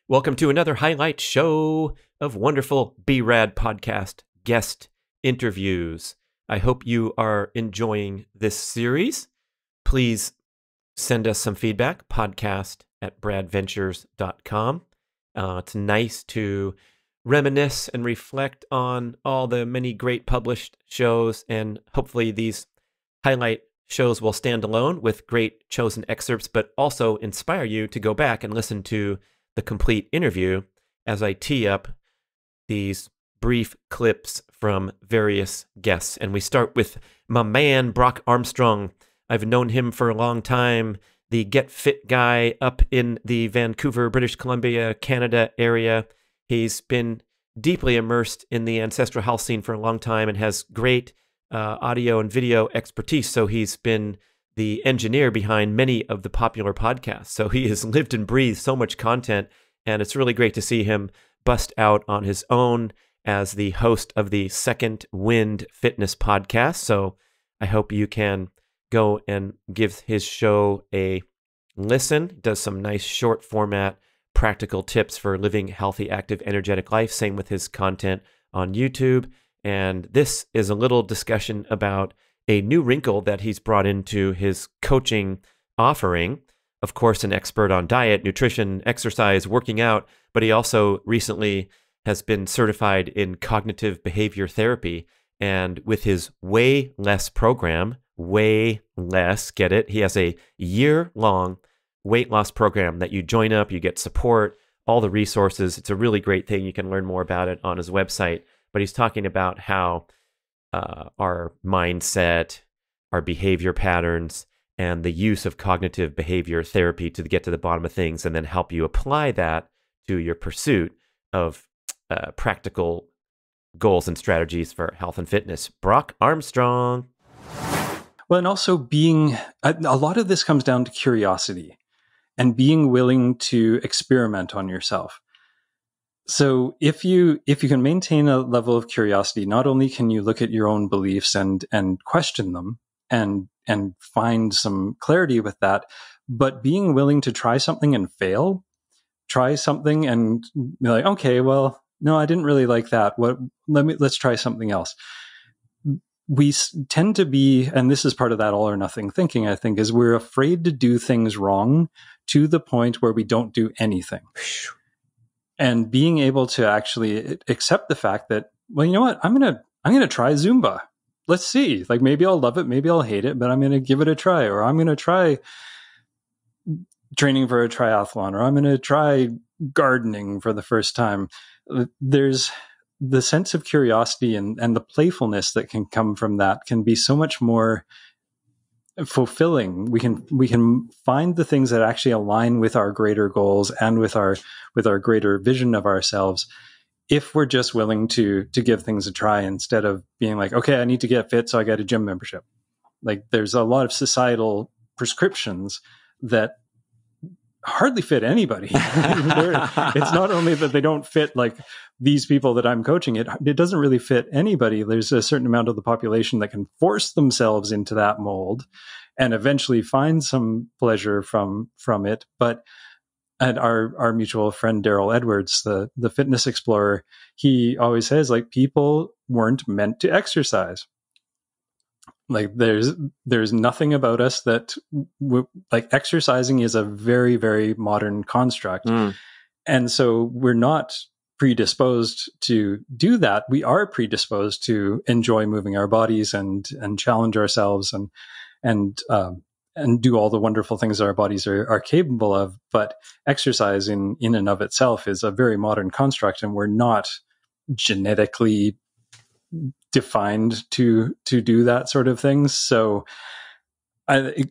Welcome to another highlight show of wonderful B.rad podcast guest interviews. I hope you are enjoying this series. Please send us some feedback, podcast@bradventures.com. It's nice to reminisce and reflect on all the many great published shows, and hopefully these highlight shows will stand alone with great chosen excerpts, but also inspire you to go back and listen to the complete interview as I tee up these brief clips from various guests. And we start with my man, Brock Armstrong. I've known him for a long time, the Get Fit guy up in the Vancouver, British Columbia, Canada area. He's been deeply immersed in the ancestral health scene for a long time and has great audio and video expertise. So he's been the engineer behind many of the popular podcasts. So he has lived and breathed so much content, and it's really great to see him bust out on his own as the host of the Second Wind Fitness podcast. So I hope you can go and give his show a listen. He does some nice short format, practical tips for living healthy, active, energetic life. Same with his content on YouTube. And this is a little discussion about a new wrinkle that he's brought into his coaching offering. Of course, an expert on diet, nutrition, exercise, working out, but he also recently has been certified in cognitive behavior therapy. And with his Way Less program, Way Less, get it? He has a year-long weight loss program that you join up, you get support, all the resources. It's a really great thing. You can learn more about it on his website. But he's talking about how our mindset, our behavior patterns, and the use of cognitive behavior therapy to get to the bottom of things, and then help you apply that to your pursuit of practical goals and strategies for health and fitness. Brock Armstrong. Well, and also a lot of this comes down to curiosity and being willing to experiment on yourself. So if you can maintain a level of curiosity, not only can you look at your own beliefs and question them and find some clarity with that, but being willing to try something and fail, try something and be like, okay, well, no, I didn't really like that. Let's try something else. We tend to be, and this is part of that all or nothing thinking, I think, is we're afraid to do things wrong to the point where we don't do anything. And being able to actually accept the fact that, well, you know what, I'm gonna try Zumba. Let's see. Like, maybe I'll love it, maybe I'll hate it, but I'm gonna give it a try. Or I'm gonna try training for a triathlon, or I'm gonna try gardening for the first time. There's the sense of curiosity and the playfulness that can come from that can be so much more fulfilling. We can find the things that actually align with our greater goals and with our greater vision of ourselves if we're just willing to give things a try, instead of being like, okay, I need to get fit, so I got a gym membership. Like, there's a lot of societal prescriptions that hardly fit anybody. It's not only that they don't fit like these people that I'm coaching, it doesn't really fit anybody. There's a certain amount of the population that can force themselves into that mold and eventually find some pleasure from it. But and our mutual friend Daryl Edwards, the fitness explorer, he always says, like, people weren't meant to exercise. Like, there's nothing about us that like, exercising is a very, very modern construct. And so we're not predisposed to do that. We are predisposed to enjoy moving our bodies and challenge ourselves and do all the wonderful things our bodies are capable of. But exercise in and of itself is a very modern construct, and we're not genetically defined to do that sort of things. So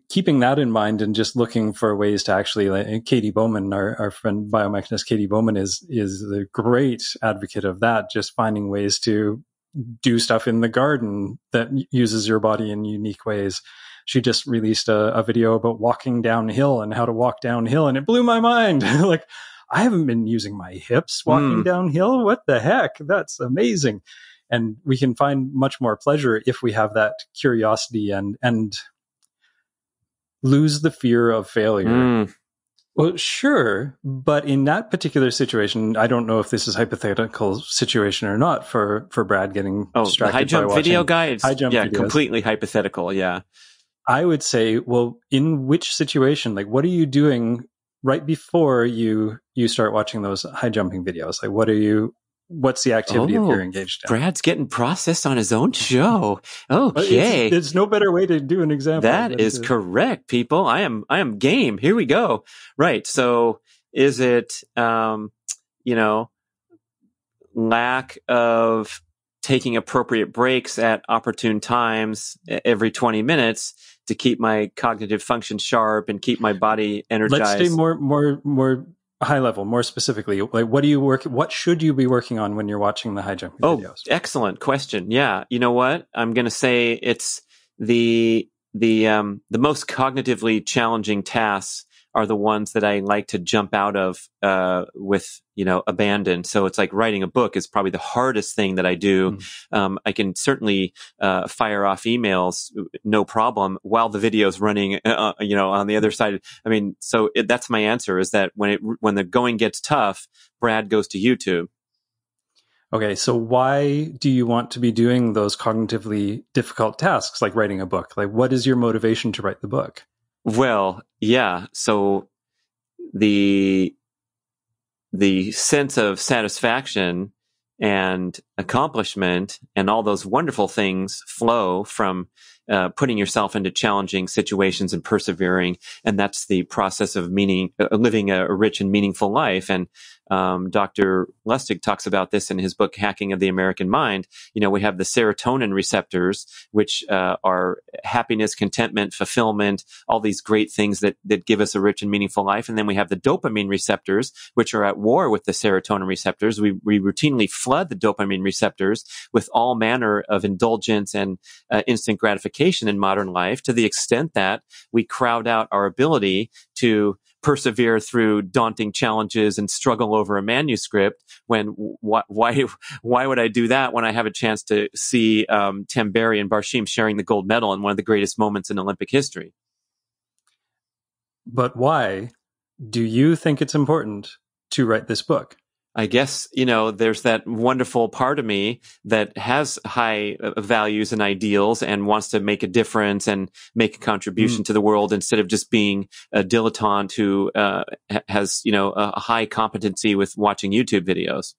keeping that in mind and just looking for ways to actually, like Katie Bowman, our friend biomechanist Katie Bowman is the great advocate of that, just finding ways to do stuff in the garden that uses your body in unique ways. She just released a video about walking downhill and how to walk downhill, and it blew my mind. Like, I haven't been using my hips walking downhill. What the heck? That's amazing. And we can find much more pleasure if we have that curiosity and lose the fear of failure. Well, sure, but in that particular situation, I don't know if this is hypothetical situation or not for Brad getting Oh, the high distracted by jump video watching guy? It's, high jump yeah, videos. completely hypothetical. Yeah. I would say, well, in which situation? Like, what are you doing right before you start watching those high jumping videos? Like, what's the activity that you're Oh, engaged in? Brad's getting processed on his own show. Well, Okay. it's no better way to do an example That than is to. correct, people. I am game. Here we go. Right. So is it, you know, lack of taking appropriate breaks at opportune times every 20 minutes to keep my cognitive function sharp and keep my body energized? Let's stay more high level, more specifically. Like, what should you be working on when you're watching the high jumping videos? Excellent question. Yeah. You know what? I'm going to say it's the most cognitively challenging tasks are the ones that I like to jump out of with abandon. So it's like writing a book is probably the hardest thing that I do. I can certainly fire off emails, no problem, while the video's running. On the other side. I mean, so that's my answer. Is that when the going gets tough, Brad goes to YouTube. Okay, so why do you want to be doing those cognitively difficult tasks like writing a book? Like, what is your motivation to write the book? Well, yeah. So the sense of satisfaction and accomplishment and all those wonderful things flow from putting yourself into challenging situations and persevering. And that's the process of living a rich and meaningful life. And Dr. Lustig talks about this in his book, Hacking of the American Mind. We have the serotonin receptors, which are happiness, contentment, fulfillment, all these great things that give us a rich and meaningful life. And then we have the dopamine receptors, which are at war with the serotonin receptors. We routinely flood the dopamine receptors with all manner of indulgence and instant gratification in modern life, to the extent that we crowd out our ability to persevere through daunting challenges and struggle over a manuscript. When why would I do that when I have a chance to see Tim Barry and Barshim sharing the gold medal in one of the greatest moments in Olympic history? But why do you think it's important to write this book? I guess, there's that wonderful part of me that has high values and ideals and wants to make a difference and make a contribution to the world, instead of just being a dilettante who has, a high competency with watching YouTube videos.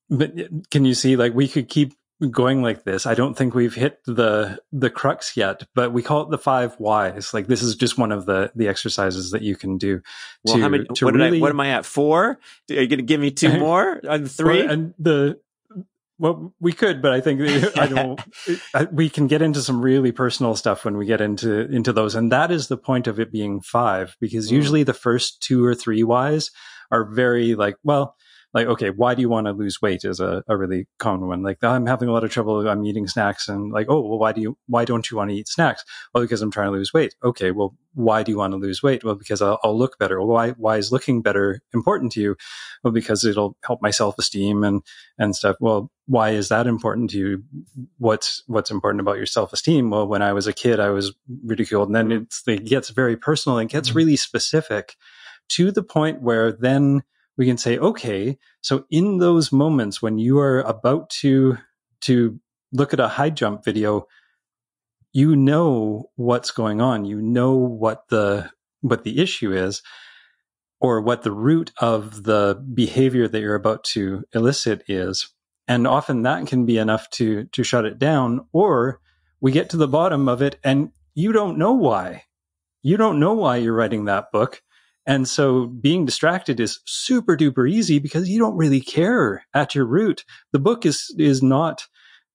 But can you see, like, we could keep going like this. I don't think we've hit the crux yet, but we call it the 5 whys. Like, this is just one of the exercises that you can do. Well, what am I at? 4? Are you going to give me 2 more on 3? Well, we could, but I think we can get into some really personal stuff when we get into those, and that is the point of it being 5, because usually the first 2 or 3 whys are very okay, why do you want to lose weight is a really common one. Like, I'm having a lot of trouble, I'm eating snacks, and like, oh, well, why don't you want to eat snacks? Well, because I'm trying to lose weight. Okay, well, why do you want to lose weight? Well, because I'll look better. Well, why is looking better important to you? Well, because it'll help my self-esteem and stuff. Well, why is that important to you? What's important about your self-esteem? Well, when I was a kid, I was ridiculed. And then it gets very personal and gets really specific, to the point where then we can say, okay, so in those moments when you are about to look at a high jump video, you know what's going on. You know what the issue is, or what the root of the behavior that you're about to elicit is. And often that can be enough to shut it down, or we get to the bottom of it and you don't know why. You don't know why you're writing that book. And so being distracted is super duper easy, because you don't really care at your root. The book is not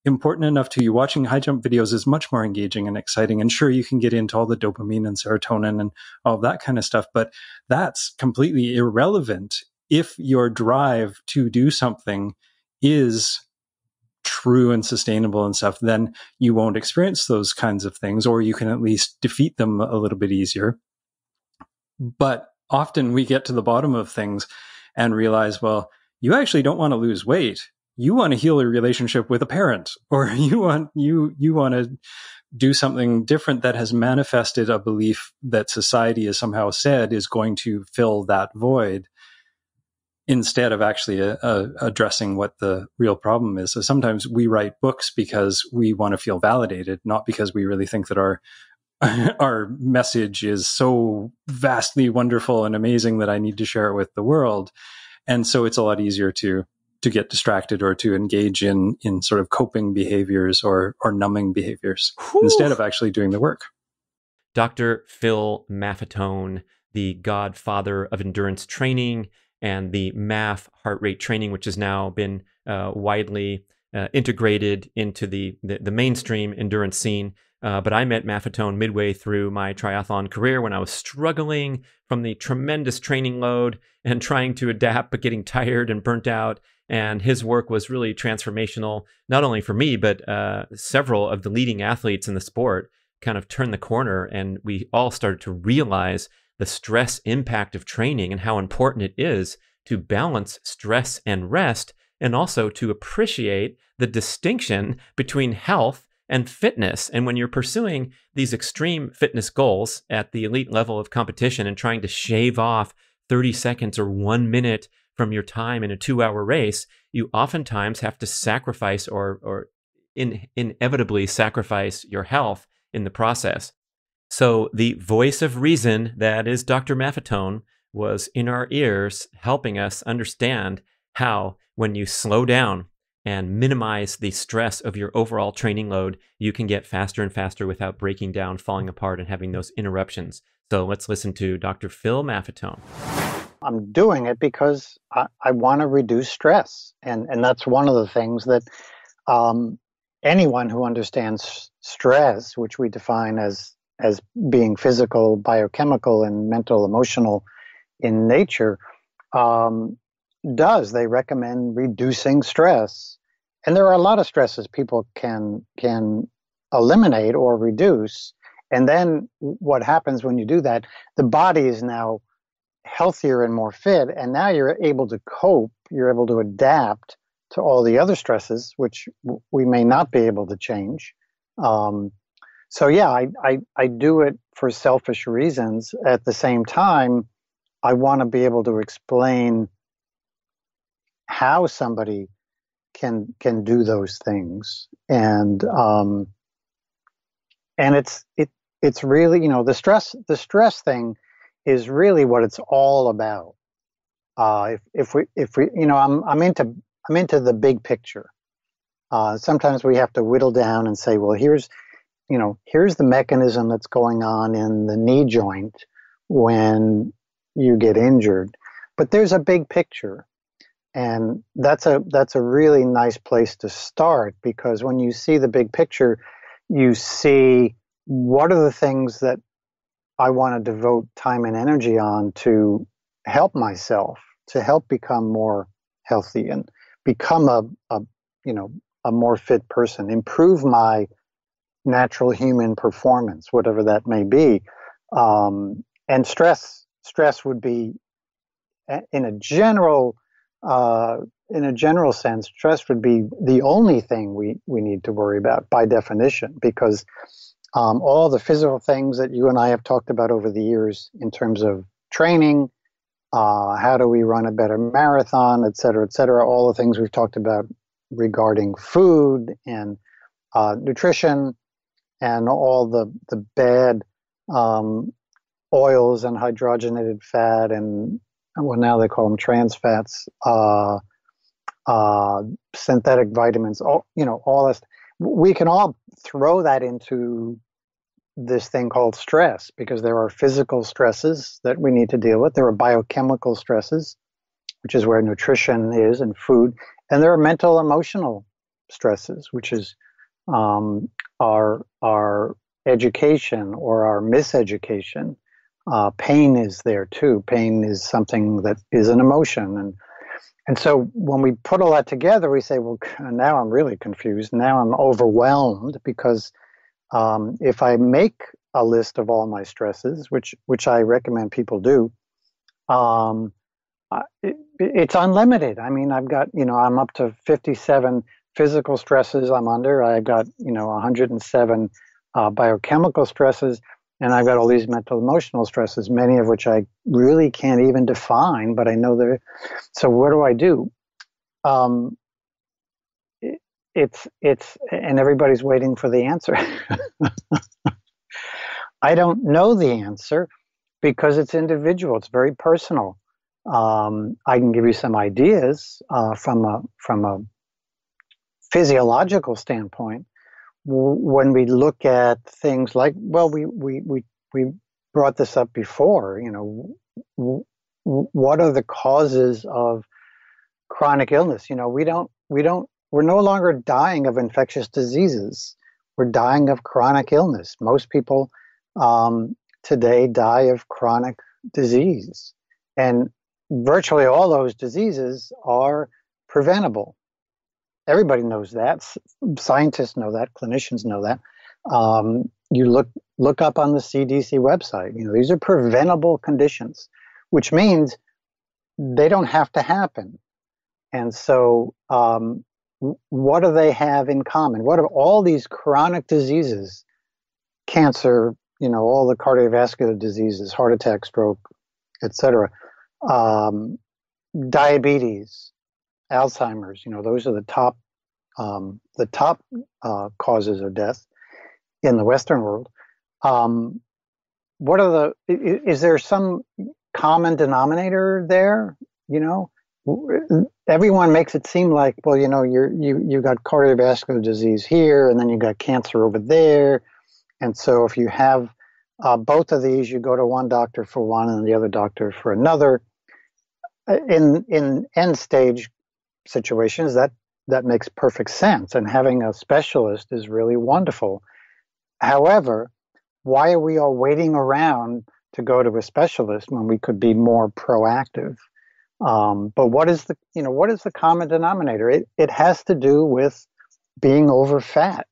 important enough to you. Watching high jump videos is much more engaging and exciting. And sure, you can get into all the dopamine and serotonin and all that kind of stuff, but that's completely irrelevant if your drive to do something is true and sustainable and stuff. Then you won't experience those kinds of things, or you can at least defeat them a little bit easier. But often we get to the bottom of things and realize, well, you actually don't want to lose weight. You want to heal a relationship with a parent, or you want to do something different that has manifested a belief that society has somehow said is going to fill that void, instead of actually addressing what the real problem is. So sometimes we write books because we want to feel validated, not because we really think that our message is so vastly wonderful and amazing that I need to share it with the world. And so it's a lot easier to get distracted or to engage in sort of coping behaviors or numbing behaviors instead of actually doing the work. Dr. Phil Maffetone, the godfather of endurance training and the MAF heart rate training, which has now been widely integrated into the mainstream endurance scene. But I met Maffetone midway through my triathlon career when I was struggling from the tremendous training load and trying to adapt, but getting tired and burnt out. And his work was really transformational, not only for me, but several of the leading athletes in the sport kind of turned the corner. And we all started to realize the stress impact of training and how important it is to balance stress and rest, and also to appreciate the distinction between health and fitness. And when you're pursuing these extreme fitness goals at the elite level of competition and trying to shave off 30 seconds or 1 minute from your time in a 2-hour race, you oftentimes have to sacrifice or inevitably sacrifice your health in the process. So the voice of reason that is Dr. Maffetone was in our ears, helping us understand how, when you slow down and minimize the stress of your overall training load, you can get faster and faster without breaking down, falling apart, and having those interruptions. So let's listen to Dr. Phil Maffetone. I'm doing it because I want to reduce stress. And that's one of the things that anyone who understands stress, which we define as being physical, biochemical, and mental, emotional in nature, does. They recommend reducing stress. And there are a lot of stresses people can eliminate or reduce. And then what happens when you do that, the body is now healthier and more fit. And now you're able to cope, you're able to adapt to all the other stresses, which we may not be able to change. So yeah, I do it for selfish reasons. At the same time, I want to be able to explain how somebody can do those things, and it's really, the stress thing is really what it's all about. If we I'm into the big picture. Sometimes we have to whittle down and say, well, here's the mechanism that's going on in the knee joint when you get injured. But there's a big picture. And that's a really nice place to start, because when you see the big picture, you see what are the things that I want to devote time and energy on to help myself, to help become more healthy and become a more fit person, improve my natural human performance, whatever that may be. And stress would be, in a general sense, stress would be the only thing we need to worry about by definition, because all the physical things that you and I have talked about over the years in terms of training, how do we run a better marathon, et cetera, all the things we've talked about regarding food and nutrition and all the bad oils and hydrogenated fat and, well, now they call them trans fats, synthetic vitamins, all this. We can all throw that into this thing called stress, because there are physical stresses that we need to deal with. There are biochemical stresses, which is where nutrition is and food. And there are mental, emotional stresses, which is our education or our miseducation. Pain is there too. Pain is something that is an emotion. And so when we put all that together, we say, well, now I'm really confused. Now I'm overwhelmed, because if I make a list of all my stresses, which I recommend people do, it's unlimited. I mean, I've got, I'm up to 57 physical stresses I'm under. I've got, 107 biochemical stresses, and I've got all these mental emotional stresses, many of which I really can't even define, but I know they're. So what do I do? It's and everybody's waiting for the answer. I don't know the answer because it's individual. It's very personal. I can give you some ideas from a physiological standpoint. When we look at things like, well, we brought this up before. What are the causes of chronic illness? We're no longer dying of infectious diseases. We're dying of chronic illness. Most people today die of chronic disease, and virtually all those diseases are preventable. Everybody knows that. Scientists know that. Clinicians know that. You look up on the CDC website. These are preventable conditions, which means they don't have to happen. And so, what do they have in common? What are all these chronic diseases? Cancer, all the cardiovascular diseases, heart attack, stroke, etc. Diabetes, Alzheimer's, those are the top causes of death in the Western world. Is there some common denominator there? Everyone makes it seem like, well, you got cardiovascular disease here, and then you got cancer over there. And so if you have both of these, you go to one doctor for one and the other doctor for another. In end stage situations, that makes perfect sense, and having a specialist is really wonderful. However, why are we all waiting around to go to a specialist when we could be more proactive? But what is the common denominator? It has to do with being over fat.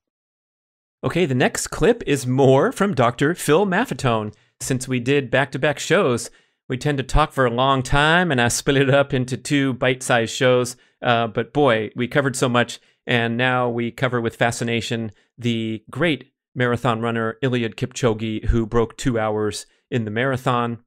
Okay, the next clip is more from Dr. Phil Maffetone. Since we did back-to-back shows, we tend to talk for a long time, and I split it up into 2 bite-sized shows. But boy, we covered so much, and now we cover with fascination the great marathon runner Eliud Kipchoge, who broke 2 hours in the marathon,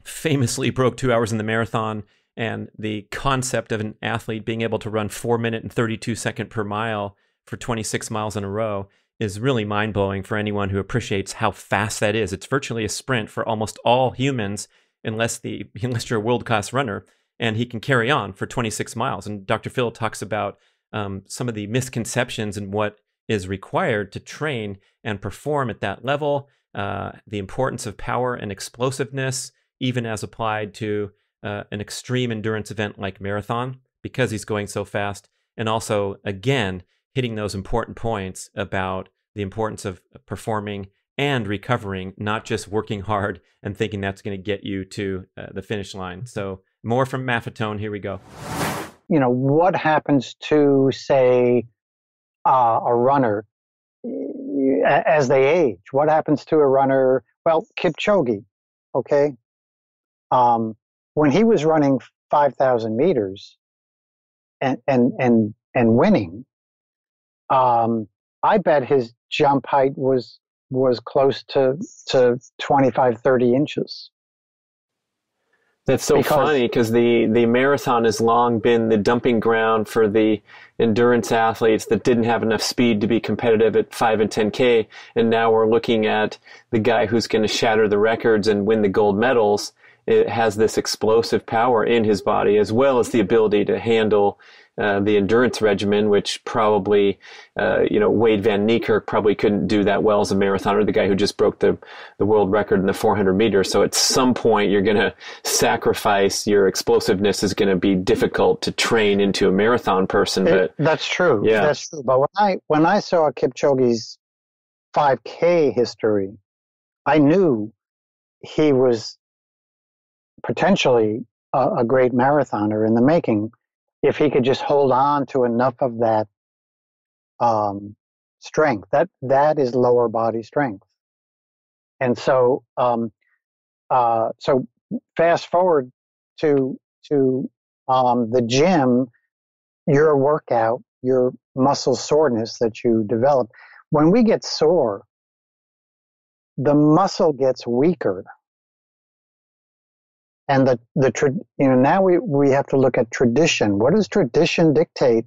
famously broke 2 hours in the marathon, and the concept of an athlete being able to run 4 minute and 32 second per mile for 26 miles in a row is really mind-blowing for anyone who appreciates how fast that is. It's virtually a sprint for almost all humans, unless you're a world-class runner, and he can carry on for 26 miles. And Dr. Phil talks about some of the misconceptions and what is required to train and perform at that level, the importance of power and explosiveness, even as applied to an extreme endurance event like marathon, because he's going so fast, and also, again, hitting those important points about the importance of performing and recovering, not just working hard and thinking that's going to get you to the finish line. So more from Maffetone. Here we go. What happens to, say, a runner as they age? What happens to a runner? Well, Kipchoge, okay? When he was running 5,000 meters and winning, I bet his jump height was close to 25, 30 inches. That's so funny because the marathon has long been the dumping ground for the endurance athletes that didn't have enough speed to be competitive at 5 and 10K. And now we're looking at the guy who's going to shatter the records and win the gold medals. It has this explosive power in his body, as well as the ability to handle the endurance regimen, which probably, Wade Van Niekerk probably couldn't do that well as a marathoner, the guy who just broke the world record in the 400 meters. So at some point, you're going to sacrifice your explosiveness is going to be difficult to train into a marathon person. But that's true. Yeah. That's true. But when I saw Kipchoge's 5K history, I knew he was potentially a great marathoner in the making, if he could just hold on to enough of that strength. That is lower body strength. And so so fast forward to the gym, your workout, your muscle soreness that you develop. When we get sore, the muscle gets weaker. And now we have to look at tradition. What does tradition dictate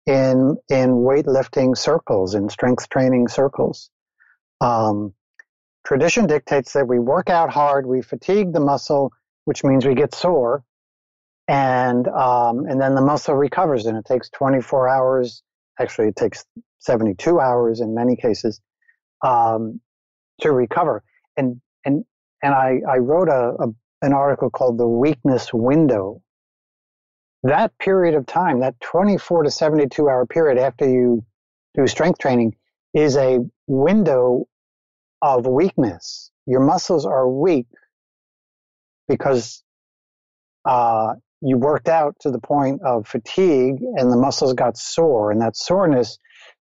in weightlifting circles, in strength training circles? Tradition dictates that we work out hard, we fatigue the muscle, which means we get sore, and then the muscle recovers, and it takes 24 hours. Actually, it takes 72 hours in many cases to recover. And I wrote an article called "The Weakness Window." That period of time, that 24 to 72 hour period after you do strength training, is a window of weakness. Your muscles are weak because you worked out to the point of fatigue and the muscles got sore. And that soreness,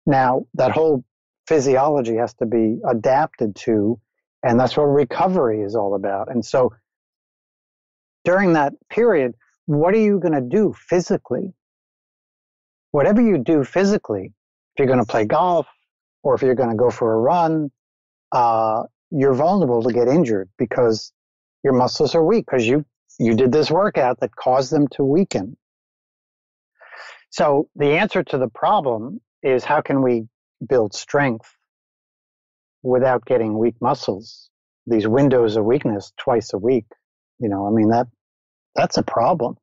now that whole physiology has to be adapted to, and that's what recovery is all about. And so during that period, what are you going to do physically? Whatever you do physically, if you're going to play golf or if you're going to go for a run, you're vulnerable to get injured because your muscles are weak because you did this workout that caused them to weaken. So the answer to the problem is, how can we build strength without getting weak muscles? These windows of weakness twice a week, that's a problem.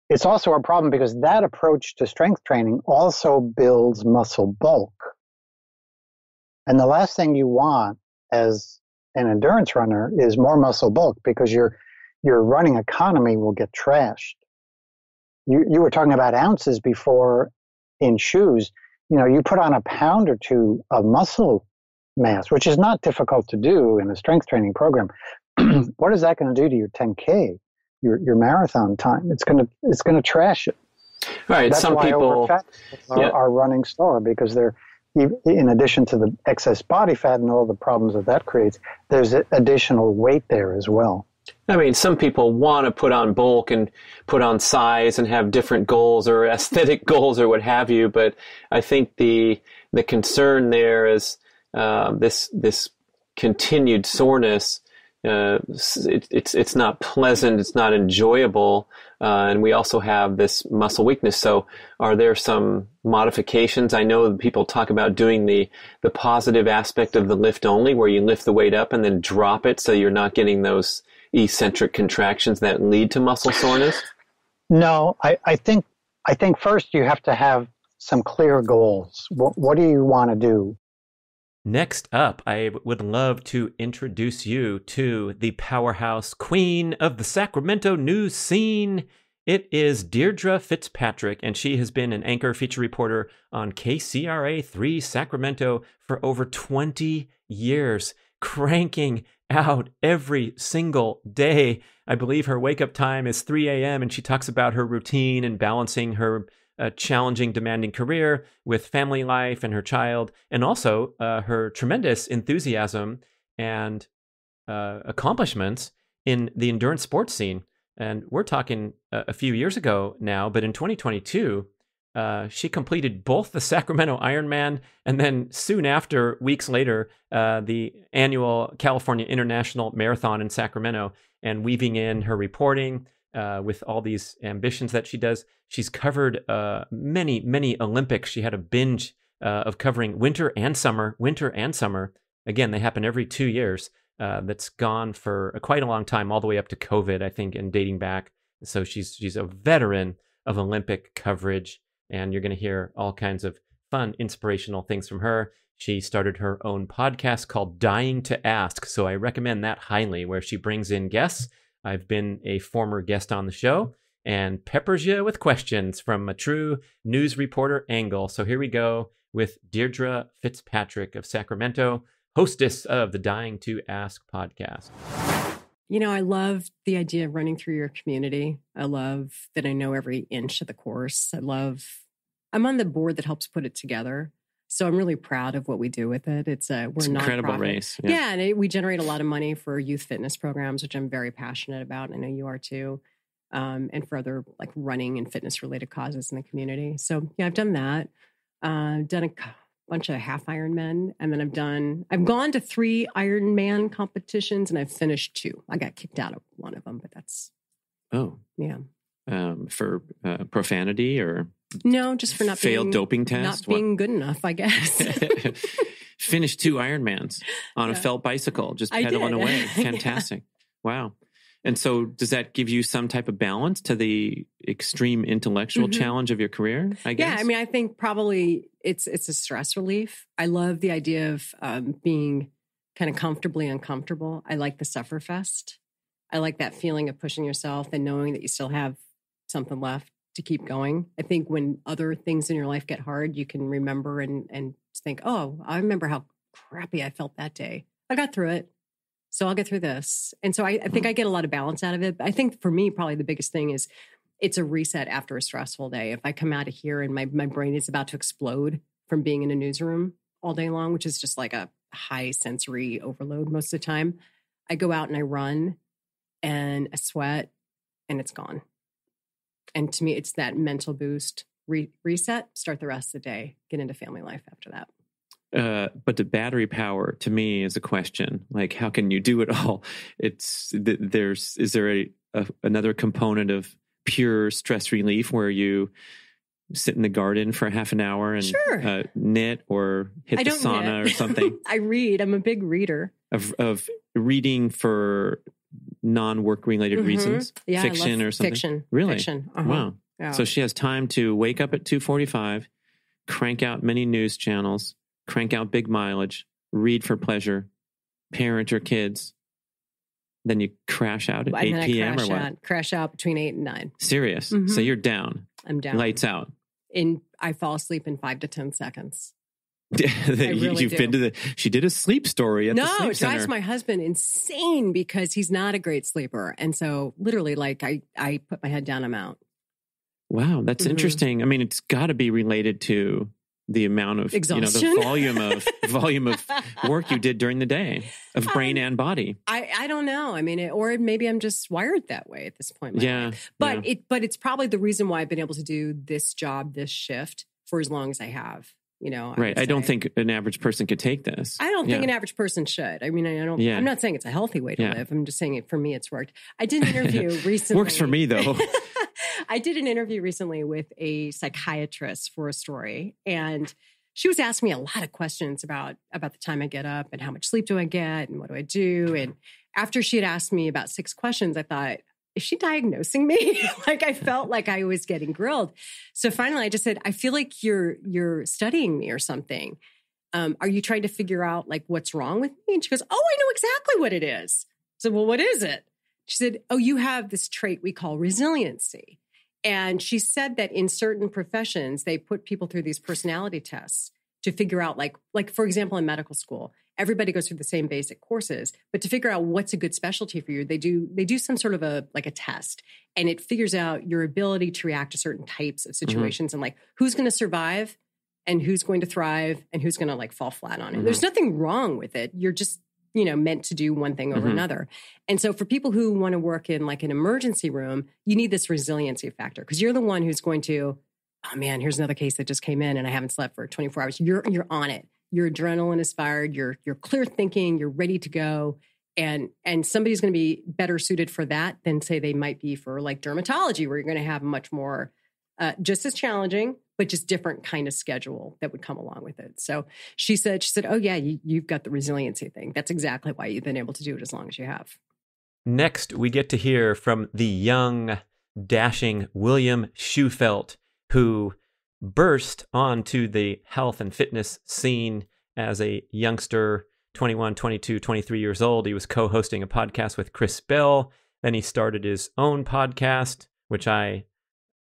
It's also a problem because that approach to strength training also builds muscle bulk. And the last thing you want as an endurance runner is more muscle bulk, because your running economy will get trashed. You were talking about ounces before in shoes. You put on a pound or two of muscle mass, which is not difficult to do in a strength training program. What is that going to do to your 10K, your marathon time? It's going to trash it. Right. That's some why people are running slower, because they're, in addition to the excess body fat and all the problems that creates, there's additional weight there as well. I mean, some people want to put on bulk and put on size and have different goals or aesthetic goals or what have you, but I think the concern there is this continued soreness. It's not pleasant, it's not enjoyable, and we also have this muscle weakness. So are there some modifications? I know people talk about doing the positive aspect of the lift only, where you lift the weight up and then drop it so you're not getting those eccentric contractions that lead to muscle soreness. No, I think first you have to have some clear goals. What do you want to do? Next up, I would love to introduce you to the powerhouse queen of the Sacramento news scene. It is Deirdre Fitzpatrick, and she has been an anchor feature reporter on KCRA3 Sacramento for over 20 years, cranking out every single day. I believe her wake-up time is 3 a.m., and she talks about her routine and balancing her challenging, demanding career with family life and her child, and also her tremendous enthusiasm and accomplishments in the endurance sports scene. And we're talking a few years ago now, but in 2022, she completed both the Sacramento Ironman and then soon after, weeks later, the annual California International Marathon in Sacramento, and weaving in her reporting with all these ambitions that she does. She's covered many, many Olympics. She had a binge of covering winter and summer. Again, they happen every 2 years. That's gone for quite a long time, all the way up to COVID, I think, and dating back. So she's a veteran of Olympic coverage, and you're going to hear all kinds of fun, inspirational things from her. She started her own podcast called Dying to Ask, so I recommend that highly, where she brings in guests. I've been a former guest on the show and peppers you with questions from a true news reporter angle. So here we go with Deirdre Fitzpatrick of Sacramento, hostess of the Dying to Ask podcast. I love the idea of running through your community. I love that I know every inch of the course. I'm on the board that helps put it together. So I'm really proud of what we do with it. It's an incredible race. Yeah, and we generate a lot of money for youth fitness programs, which I'm very passionate about. And I know you are too. And for other running and fitness related causes in the community. So yeah, I've done that. Done bunch of half Ironmen, and then I've gone to 3 Ironman competitions, and I've finished 2. I got kicked out of one of them, but that's for profanity or no, just for not failed doping test, not being good enough, I guess. Finished 2 Ironmans on a felt bicycle, just pedaling away. Fantastic! Wow. And so does that give you some type of balance to the extreme intellectual challenge of your career, I guess? Yeah, I mean, I think probably it's a stress relief. I love the idea of being kind of comfortably uncomfortable. I like the sufferfest. I like that feeling of pushing yourself and knowing that you still have something left to keep going. I think when other things in your life get hard, you can remember and think, oh, I remember how crappy I felt that day. I got through it. So I'll get through this. And so I think I get a lot of balance out of it. But I think for me, probably the biggest thing is it's a reset after a stressful day. If I come out of here and my brain is about to explode from being in a newsroom all day long, which is just like a high sensory overload most of the time, I go out and I run and I sweat and it's gone. And to me, it's that mental boost, reset, start the rest of the day, get into family life after that. But the battery power to me is a question. Like, how can you do it all? Is there another component of pure stress relief where you sit in the garden for half an hour and knit or hit the sauna or something? I read. I'm a big reader. Of reading for non-work related reasons? Yeah, fiction or something? Fiction. Really? Fiction. Wow. Yeah. So she has time to wake up at 2:45, crank out many news channels, crank out big mileage, read for pleasure, parent your kids, then you crash out at 8 p.m. or what? Crash out between 8 and 9. Serious? So you're down. I'm down. Lights out. I fall asleep in 5 to 10 seconds. You've been to she did a sleep story at the sleep center. No, it drives my husband insane because he's not a great sleeper. And so literally like I put my head down, I'm out. Wow, that's interesting. I mean, it's got to be related to the amount of exhaustion, the volume of work you did during the day of brain and body. I don't know. I mean, or maybe I'm just wired that way at this point. But it's probably the reason why I've been able to do this job, this shift for as long as I have. Right. I don't think an average person could take this. I don't think an average person should. I mean, I don't. I'm not saying it's a healthy way to live. I'm just saying for me, it's worked. I did an interview recently. Works for me though. I did an interview recently with a psychiatrist for a story, and she was asking me a lot of questions about the time I get up and how much sleep do I get and what do I do. And after she had asked me about 6 questions, I thought, is she diagnosing me? Like I felt like I was getting grilled. So finally I just said, I feel like you're studying me or something. Are you trying to figure out like what's wrong with me? And she goes, oh, I know exactly what it is. I said, well, what is it? She said, oh, you have this trait we call resiliency. And she said that in certain professions, they put people through these personality tests to figure out like, for example, in medical school, everybody goes through the same basic courses, but to figure out what's a good specialty for you, they do some sort of a test, and it figures out your ability to react to certain types of situations and like who's going to survive and who's going to thrive and who's going to like fall flat on it. There's nothing wrong with it. You're just, meant to do one thing over another. And so for people who want to work in like an emergency room, you need this resiliency factor because you're the one who's going to, oh man, here's another case that just came in and I haven't slept for 24 hours. You're on it. Your adrenaline is fired. You're clear thinking. You're ready to go. And somebody's going to be better suited for that than say they might be for like dermatology, where you're going to have much more, just as challenging, but just different kind of schedule that would come along with it. So she said, oh yeah, you've got the resiliency thing. That's exactly why you've been able to do it as long as you have. Next, we get to hear from the young, dashing William Shewfelt, who burst onto the health and fitness scene as a youngster, 21, 22, 23 years old. He was co-hosting a podcast with Chris Bell. Then he started his own podcast, which I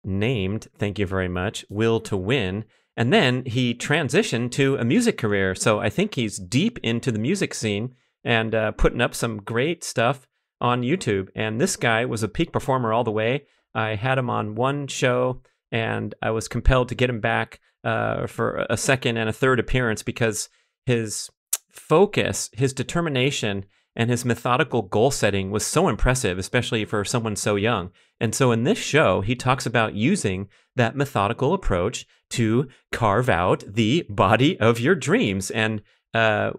named, thank you very much, Will to Win. And then he transitioned to a music career. So I think he's deep into the music scene and putting up some great stuff on YouTube. And this guy was a peak performer all the way. I had him on one show, and I was compelled to get him back for a second and a third appearance because his focus, his determination, and his methodical goal setting was so impressive, especially for someone so young. And so in this show, he talks about using that methodical approach to carve out the body of your dreams and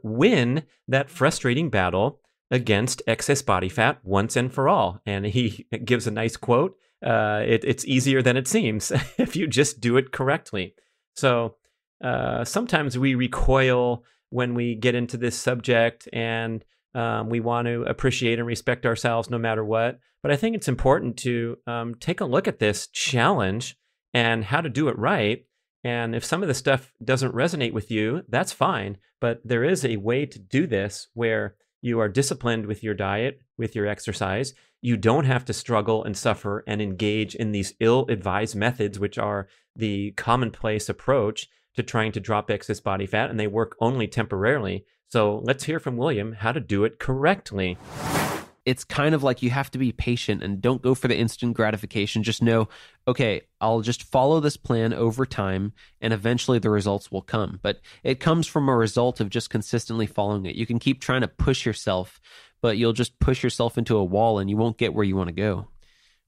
win that frustrating battle against excess body fat once and for all. And he gives a nice quote. It's easier than it seems if you just do it correctly. So sometimes we recoil when we get into this subject, and we want to appreciate and respect ourselves no matter what. But I think it's important to take a look at this challenge and how to do it right. And if some of the stuff doesn't resonate with you, that's fine. But there is a way to do this where you are disciplined with your diet, with your exercise. You don't have to struggle and suffer and engage in these ill-advised methods, which are the commonplace approach to trying to drop excess body fat, and they work only temporarily. So let's hear from William how to do it correctly. It's kind of like you have to be patient and don't go for the instant gratification. Just know, okay, I'll just follow this plan over time and eventually the results will come. But it comes from a result of just consistently following it. You can keep trying to push yourself, but you'll just push yourself into a wall and you won't get where you want to go.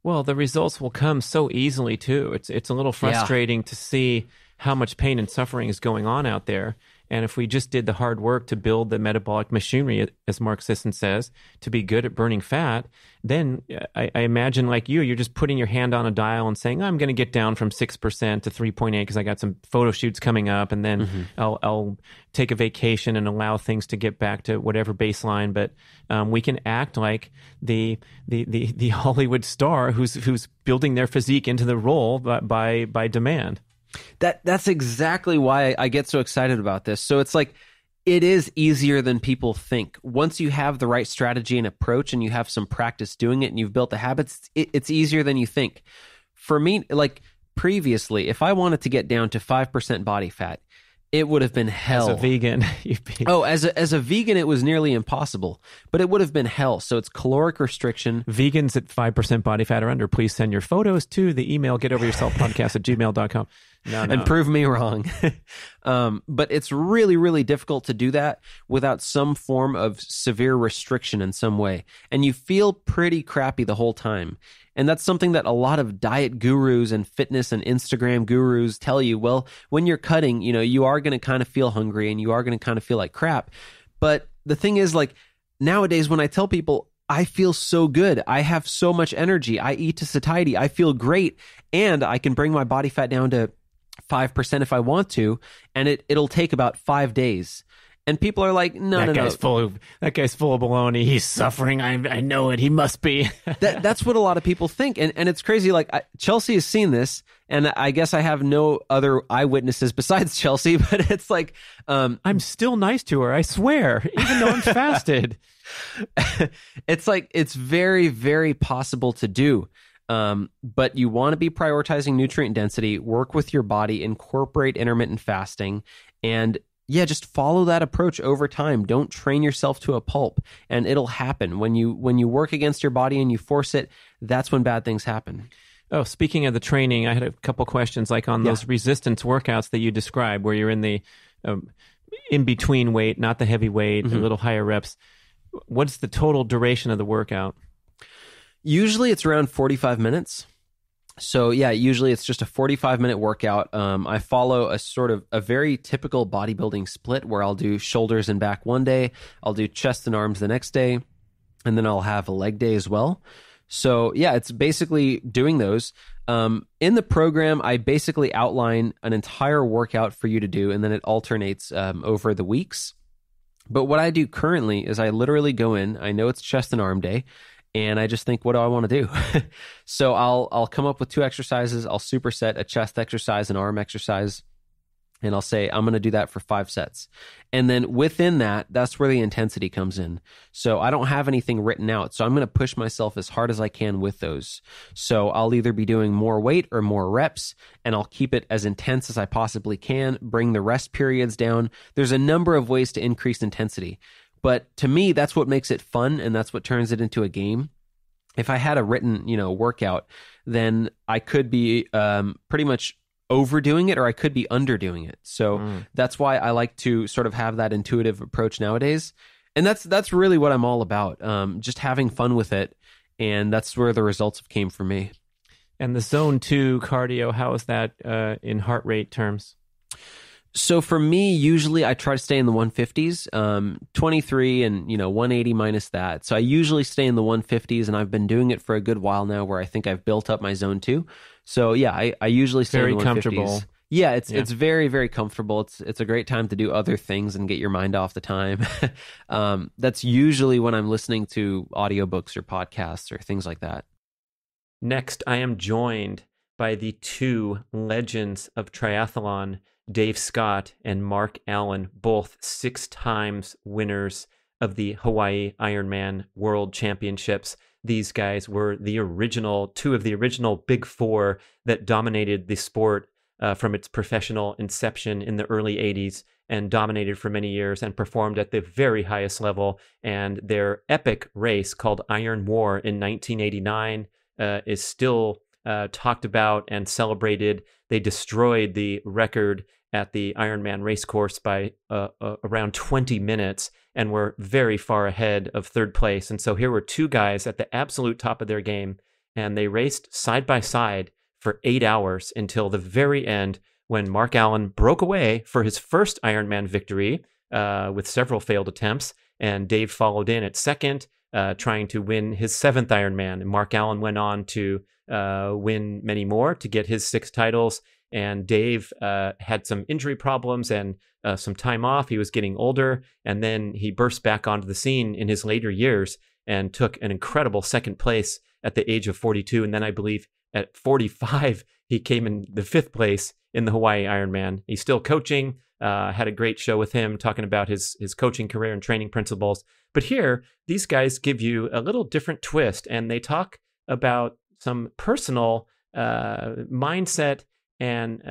Well, the results will come so easily too. It's a little frustrating to see how much pain and suffering is going on out there. And if we just did the hard work to build the metabolic machinery, as Mark Sisson says, to be good at burning fat, then I imagine like you're just putting your hand on a dial and saying, I'm going to get down from 6% to 3.8 because I got some photo shoots coming up, and then I'll take a vacation and allow things to get back to whatever baseline. But we can act like the Hollywood star who's building their physique into the role by demand. That's exactly why I get so excited about this. So it's like, it is easier than people think. Once you have the right strategy and approach and you have some practice doing it and you've built the habits, it's easier than you think. For me, like previously, if I wanted to get down to 5% body fat, it would have been hell. As a vegan. As a vegan, it was nearly impossible, but it would have been hell. So it's caloric restriction. Vegans at 5% body fat or under, please send your photos to the email getoveryourselfpodcast@gmail.com. No. And prove me wrong. But it's really, really difficult to do that without some form of severe restriction in some way. And you feel pretty crappy the whole time. And that's something that a lot of diet gurus and fitness and Instagram gurus tell you. Well, when you're cutting, you are going to kind of feel hungry and you are going to kind of feel like crap. But the thing is, like, nowadays when I tell people, I feel so good, I have so much energy, I eat to satiety, I feel great, and I can bring my body fat down to 5% if I want to, and it'll take about 5 days. And people are like, no. That guy's full of baloney. He's suffering. I know it. He must be. That's what a lot of people think. And it's crazy. Like, Chelsea has seen this, and I guess I have no other eyewitnesses besides Chelsea, but it's like... I'm still nice to her, I swear, even though I'm fasted. It's like, it's very, very possible to do. But you want to be prioritizing nutrient density, work with your body, incorporate intermittent fasting, and just follow that approach over time. Don't train yourself to a pulp, and it'll happen. When you work against your body and you force it, that's when bad things happen. Oh, speaking of the training, I had a couple questions, like on those resistance workouts that you described, where you're in the in-between weight, not the heavy weight, a little higher reps. What's the total duration of the workout? Usually it's around 45 minutes. So usually it's just a 45-minute workout. I follow a very typical bodybuilding split where I'll do shoulders and back one day, I'll do chest and arms the next day, and then I'll have a leg day as well. So it's basically doing those. In the program, I basically outline an entire workout for you to do, and then it alternates over the weeks. But what I do currently is I literally go in, I know it's chest and arm day, and I just think, what do I want to do? So I'll come up with 2 exercises. I'll superset a chest exercise and arm exercise. And I'll say, I'm going to do that for 5 sets. And then within that, that's where the intensity comes in. So I don't have anything written out. So I'm going to push myself as hard as I can with those. So I'll either be doing more weight or more reps, and I'll keep it as intense as I possibly can, bring the rest periods down. There's a number of ways to increase intensity. But to me, that's what makes it fun, and that's what turns it into a game. If I had a written, workout, then I could be pretty much overdoing it, or I could be underdoing it. So that's why I like to sort of have that intuitive approach nowadays. And that's really what I'm all about. Just having fun with it. And that's where the results came for me. And the zone 2 cardio, how is that in heart rate terms? So for me, usually I try to stay in the 150s, 23 and 180 minus that. So I usually stay in the 150s, and I've been doing it for a good while now, where I think I've built up my zone 2. So yeah, I usually stay in the 150s. Comfortable. Yeah, it's very, very comfortable. It's a great time to do other things and get your mind off the time. That's usually when I'm listening to audiobooks or podcasts or things like that. Next, I am joined by the 2 legends of triathlon, Dave Scott and Mark Allen, both 6 times winners of the Hawaii Ironman World Championships. These guys were the original, 2 of the original Big 4 that dominated the sport from its professional inception in the early 80s and dominated for many years and performed at the very highest level. And their epic race called Iron War in 1989 is still talked about and celebrated. They destroyed the record at the Ironman race course by around 20 minutes and were very far ahead of third place. And so here were 2 guys at the absolute top of their game, and they raced side by side for 8 hours until the very end, when Mark Allen broke away for his first Ironman victory with several failed attempts, and Dave followed in at second, trying to win his 7th Ironman. And Mark Allen went on to win many more to get his 6 titles. And Dave had some injury problems and some time off. He was getting older, and then he burst back onto the scene in his later years and took an incredible 2nd place at the age of 42. And then I believe at 45, he came in the 5th place in the Hawaii Ironman. He's still coaching, had a great show with him talking about his coaching career and training principles. But here, these guys give you a little different twist, and they talk about some personal mindset and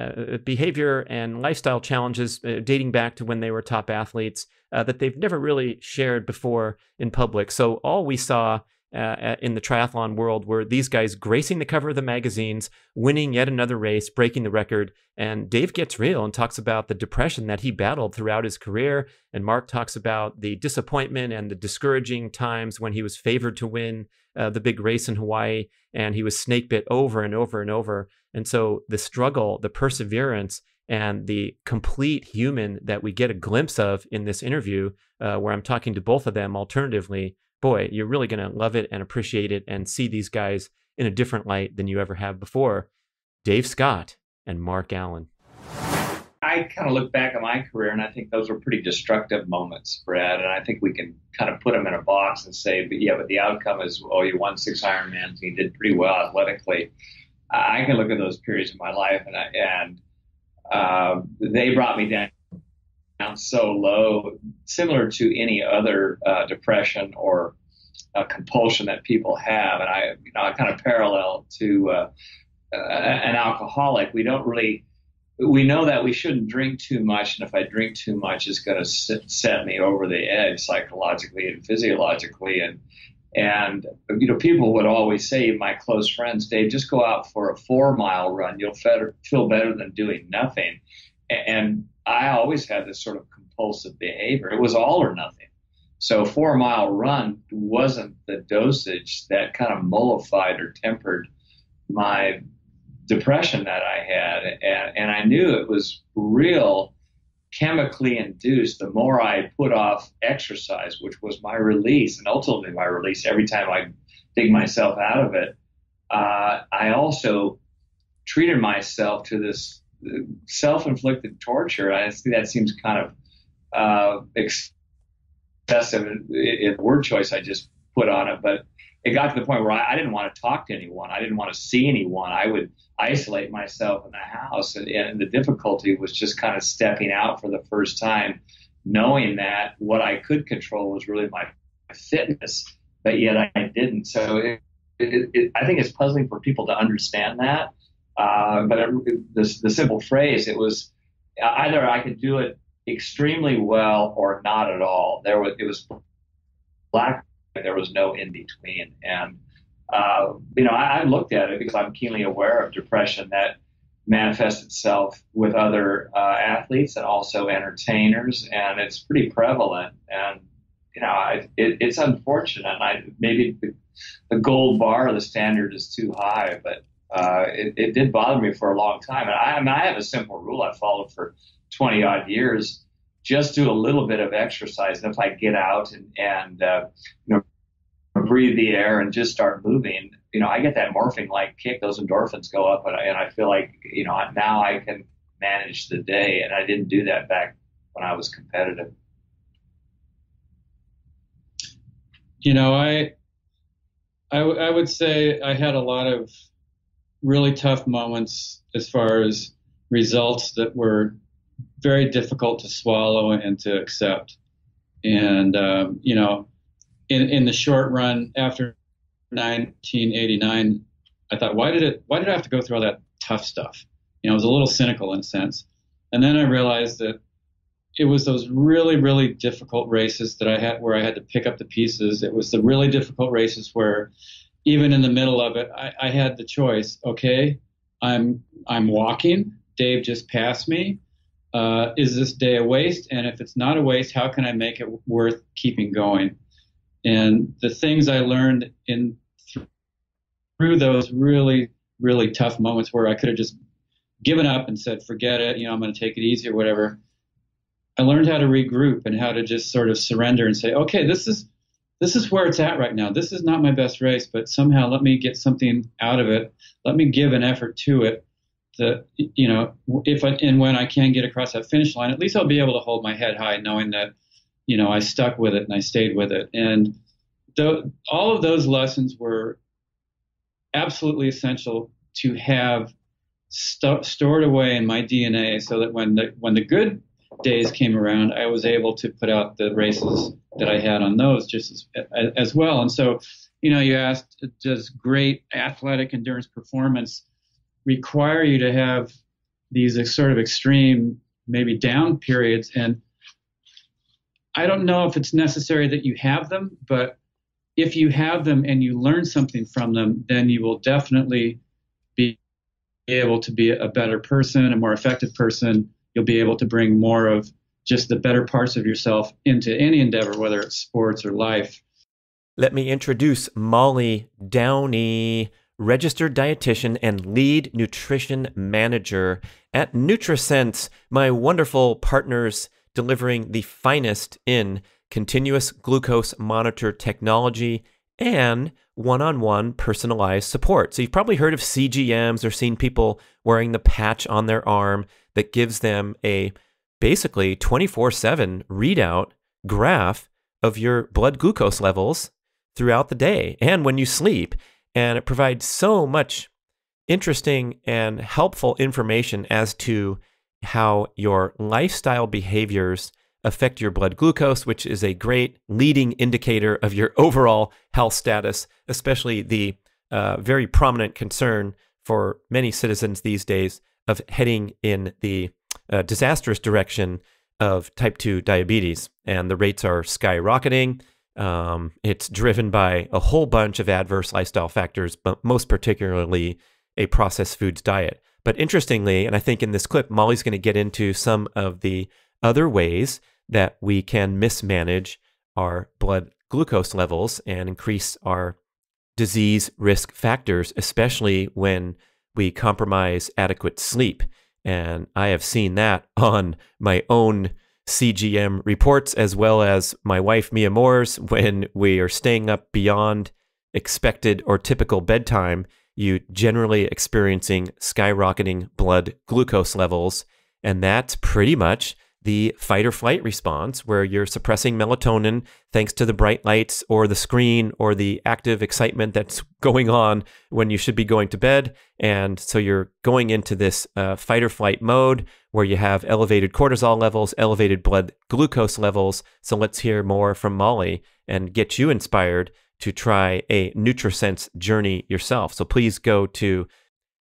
behavior and lifestyle challenges dating back to when they were top athletes that they've never really shared before in public. So all we saw in the triathlon world were these guys gracing the cover of the magazines, winning yet another race, breaking the record. And Dave gets real and talks about the depression that he battled throughout his career. And Mark talks about the disappointment and the discouraging times when he was favored to win the big race in Hawaii, and he was snake bit over and over and over. And so the struggle, the perseverance, and the complete human that we get a glimpse of in this interview, where I'm talking to both of them alternatively, boy, you're really going to love it and appreciate it and see these guys in a different light than you ever have before. Dave Scott and Mark Allen. I kind of look back at my career, and I think those were pretty destructive moments, Brad. And I think we can kind of put them in a box and say, but the outcome is, oh, you won 6 Ironmans and you did pretty well athletically. I can look at those periods in my life, and they brought me down so low, similar to any other depression or compulsion that people have. And I kind of parallel to an alcoholic. We know that we shouldn't drink too much, and if I drink too much, it's going to set me over the edge psychologically and physiologically. And people would always say, my close friends, Dave, just go out for a 4-mile run. You'll feel better than doing nothing. And I always had this sort of compulsive behavior. It was all or nothing. So 4-mile run wasn't the dosage that kind of mollified or tempered my depression that I had. And I knew it was real chemically induced. The more I put off exercise, which was my release, and ultimately my release every time I dig myself out of it, I also treated myself to this self-inflicted torture. I think that seems kind of excessive in the word choice I just put on it, but it got to the point where I didn't want to talk to anyone. I didn't want to see anyone. I would isolate myself in the house. And the difficulty was just kind of stepping out for the first time, knowing that what I could control was really my fitness, but yet I didn't. So I think it's puzzling for people to understand that. But the simple phrase, it was either I could do it extremely well or not at all. It was black. There was no in between. And, I looked at it because I'm keenly aware of depression that manifests itself with other athletes and also entertainers. And it's pretty prevalent. And it's unfortunate. Maybe the gold bar, the standard is too high, but it did bother me for a long time. And I have a simple rule I followed for 20 odd years: just do a little bit of exercise. And if I get out and breathe the air and just start moving, I get that morphine-like kick. Those endorphins go up, and I feel like, now I can manage the day. And I didn't do that back when I was competitive. I would say I had a lot of really tough moments as far as results that were very difficult to swallow and to accept. And, in the short run after 1989, I thought, why did I have to go through all that tough stuff? I was a little cynical in a sense. And then I realized that it was those really, really difficult races that I had where I had to pick up the pieces. It was the really difficult races where even in the middle of it, I had the choice. Okay, I'm walking. Dave just passed me. Is this day a waste? And if it's not a waste, how can I make it worth keeping going? And the things I learned through those really, really tough moments where I could have just given up and said, forget it, I'm going to take it easy or whatever. I learned how to regroup and how to just sort of surrender and say, okay, this is where it's at right now. This is not my best race, but somehow let me get something out of it. Let me give an effort to it. That, when I can get across that finish line, at least I'll be able to hold my head high, knowing that, I stuck with it and I stayed with it. And all of those lessons were absolutely essential to have stored away in my DNA, so that when the good days came around, I was able to put out the races that I had on those just as well. And so, you asked, does great athletic endurance performance require you to have these sort of extreme, maybe down periods? And I don't know if it's necessary that you have them, but if you have them and you learn something from them, then you will definitely be able to be a better person, a more effective person. You'll be able to bring more of just the better parts of yourself into any endeavor, whether it's sports or life. Let me introduce Molly Downey, registered dietitian and lead nutrition manager at NutriSense, my wonderful partners delivering the finest in continuous glucose monitor technology and one-on-one personalized support. So you've probably heard of CGMs or seen people wearing the patch on their arm that gives them a basically 24/7 readout graph of your blood glucose levels throughout the day and when you sleep. And it provides so much interesting and helpful information as to how your lifestyle behaviors affect your blood glucose, which is a great leading indicator of your overall health status, especially the very prominent concern for many citizens these days of heading in the disastrous direction of type 2 diabetes. And the rates are skyrocketing. It's driven by a whole bunch of adverse lifestyle factors, but most particularly a processed foods diet. But interestingly, and I think in this clip, Molly's going to get into some of the other ways that we can mismanage our blood glucose levels and increase our disease risk factors, especially when we compromise adequate sleep. And I have seen that on my own CGM reports, as well as my wife Mia Moore's. When we are staying up beyond expected or typical bedtime, you generally experiencing skyrocketing blood glucose levels. And that's pretty much the fight or flight response, where you're suppressing melatonin thanks to the bright lights or the screen or the active excitement that's going on when you should be going to bed. And so you're going into this fight or flight mode where you have elevated cortisol levels, elevated blood glucose levels. So let's hear more from Molly and get you inspired to try a NutriSense journey yourself. So please go to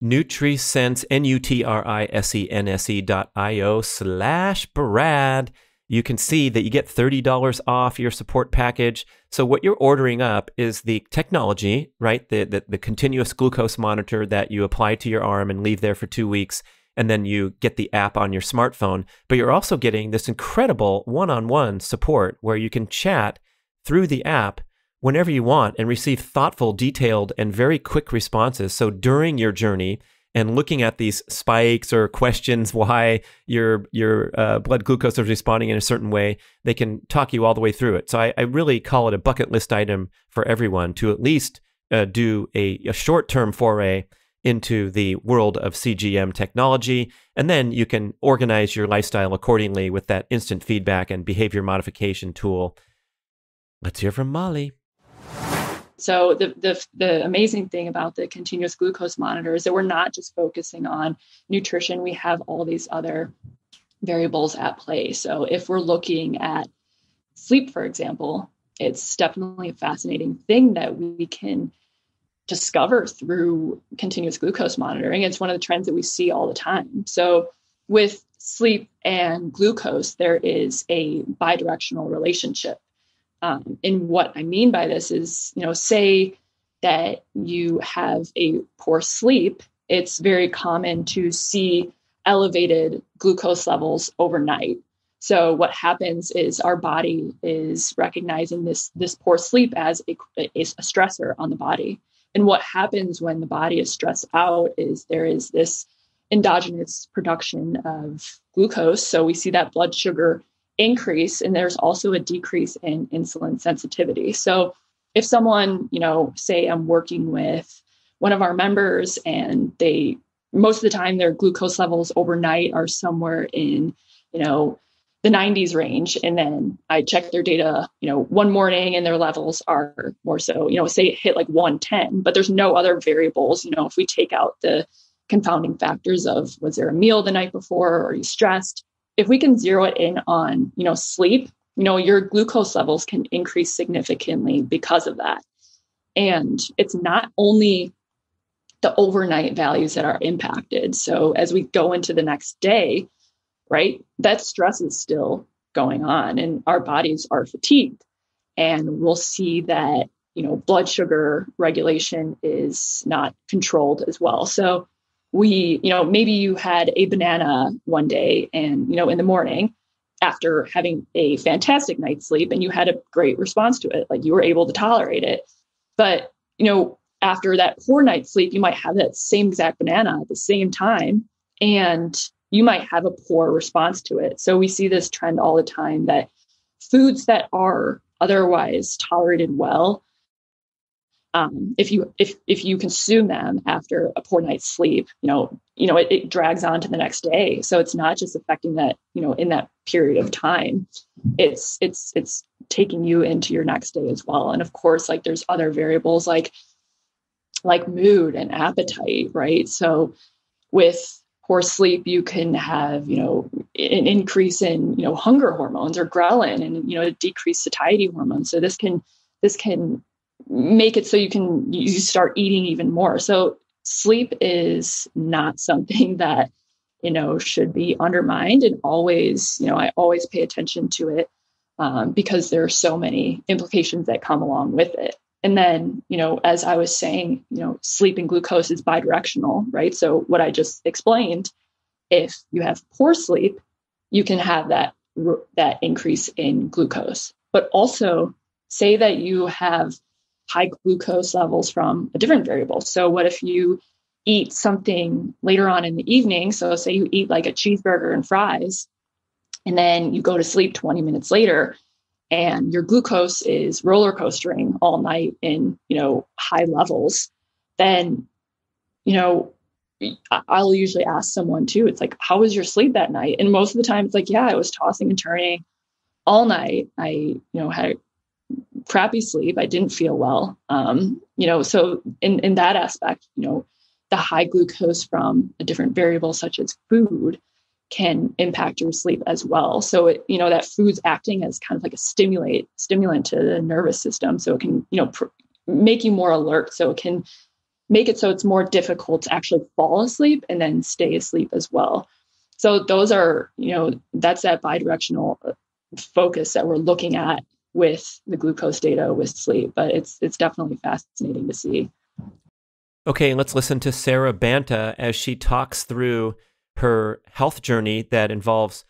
NutriSense, NutriSense.io/B.rad. You can see that you get $30 off your support package. So what you're ordering up is the technology, right? The continuous glucose monitor that you apply to your arm and leave there for 2 weeks. And then you get the app on your smartphone. But you're also getting this incredible one-on-one support where you can chat through the app whenever you want and receive thoughtful, detailed, and very quick responses. So during your journey and looking at these spikes or questions why your blood glucose is responding in a certain way, they can talk you all the way through it. So I really call it a bucket list item for everyone to at least do a short-term foray into the world of CGM technology, and then you can organize your lifestyle accordingly with that instant feedback and behavior modification tool. Let's hear from Molly. So the amazing thing about the continuous glucose monitor is that we're not just focusing on nutrition. We have all these other variables at play. So if we're looking at sleep, for example, it's definitely a fascinating thing that we can discover through continuous glucose monitoring. It's one of the trends that we see all the time. So with sleep and glucose, there is a bidirectional relationship. And what I mean by this is, say that you have a poor sleep, it's very common to see elevated glucose levels overnight. So what happens is our body is recognizing this poor sleep as a stressor on the body. And what happens when the body is stressed out is there is this endogenous production of glucose. So we see that blood sugar increase, and there's also a decrease in insulin sensitivity. So if someone, say I'm working with one of our members and they, most of the time their glucose levels overnight are somewhere in, the 90s range. And then I check their data, one morning and their levels are more so, say it hit like 110, but there's no other variables. If we take out the confounding factors of, was there a meal the night before? Or are you stressed? If we can zero it in on, sleep, your glucose levels can increase significantly because of that. And it's not only the overnight values that are impacted. So as we go into the next day, right, that stress is still going on and our bodies are fatigued. And we'll see that, blood sugar regulation is not controlled as well. So maybe you had a banana one day and, in the morning after having a fantastic night's sleep and you had a great response to it, like you were able to tolerate it. But, after that poor night's sleep, you might have that same exact banana at the same time and you might have a poor response to it. So we see this trend all the time that foods that are otherwise tolerated well, if you consume them after a poor night's sleep, it drags on to the next day. So it's not just affecting that, in that period of time, it's taking you into your next day as well. And of course, like there's other variables like mood and appetite, right? So with poor sleep, you can have, an increase in, hunger hormones or ghrelin and, a decreased satiety hormones. So this can make it so you start eating even more. So sleep is not something that, should be undermined, and always, I always pay attention to it because there are so many implications that come along with it. And then, as I was saying, sleep and glucose is bidirectional, right? So what I just explained, if you have poor sleep, you can have that increase in glucose. But also say that you have high glucose levels from a different variable. So what if you eat something later on in the evening? So say you eat like a cheeseburger and fries, and then you go to sleep 20 minutes later, and your glucose is roller coastering all night in, high levels, then, I'll usually ask someone too, it's like, how was your sleep that night? And most of the time it's like, yeah, I was tossing and turning all night. I, had crappy sleep. I didn't feel well. So in that aspect, the high glucose from a different variable such as food can impact your sleep as well. So that food's acting as kind of like a stimulant to the nervous system. So it can, make you more alert. So it can make it so it's more difficult to actually fall asleep and then stay asleep as well. So those are, that's that bidirectional focus that we're looking at with the glucose data with sleep, but it's definitely fascinating to see. Okay, let's listen to Sarah Banta as she talks through her health journey that involves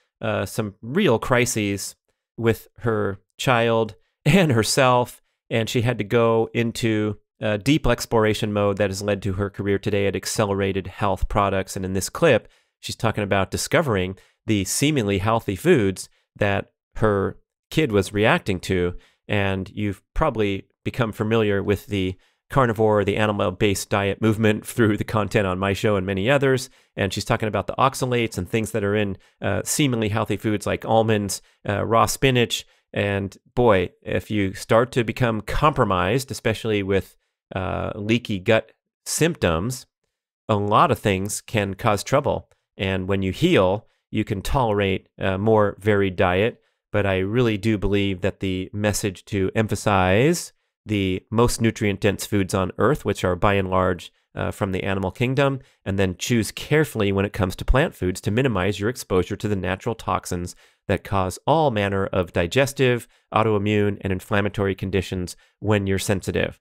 some real crises with her child and herself, and she had to go into deep exploration mode that has led to her career today at Accelerated Health Products. And in this clip, she's talking about discovering the seemingly healthy foods that her kid was reacting to. And you've probably become familiar with the carnivore, the animal-based diet movement through the content on my show and many others. And she's talking about the oxalates and things that are in seemingly healthy foods like almonds, raw spinach. And boy, if you start to become compromised, especially with leaky gut symptoms, a lot of things can cause trouble. And when you heal, you can tolerate a more varied diet. But I really do believe that the message to emphasize the most nutrient-dense foods on Earth, which are by and large from the animal kingdom, and then choose carefully when it comes to plant foods to minimize your exposure to the natural toxins that cause all manner of digestive, autoimmune, and inflammatory conditions when you're sensitive.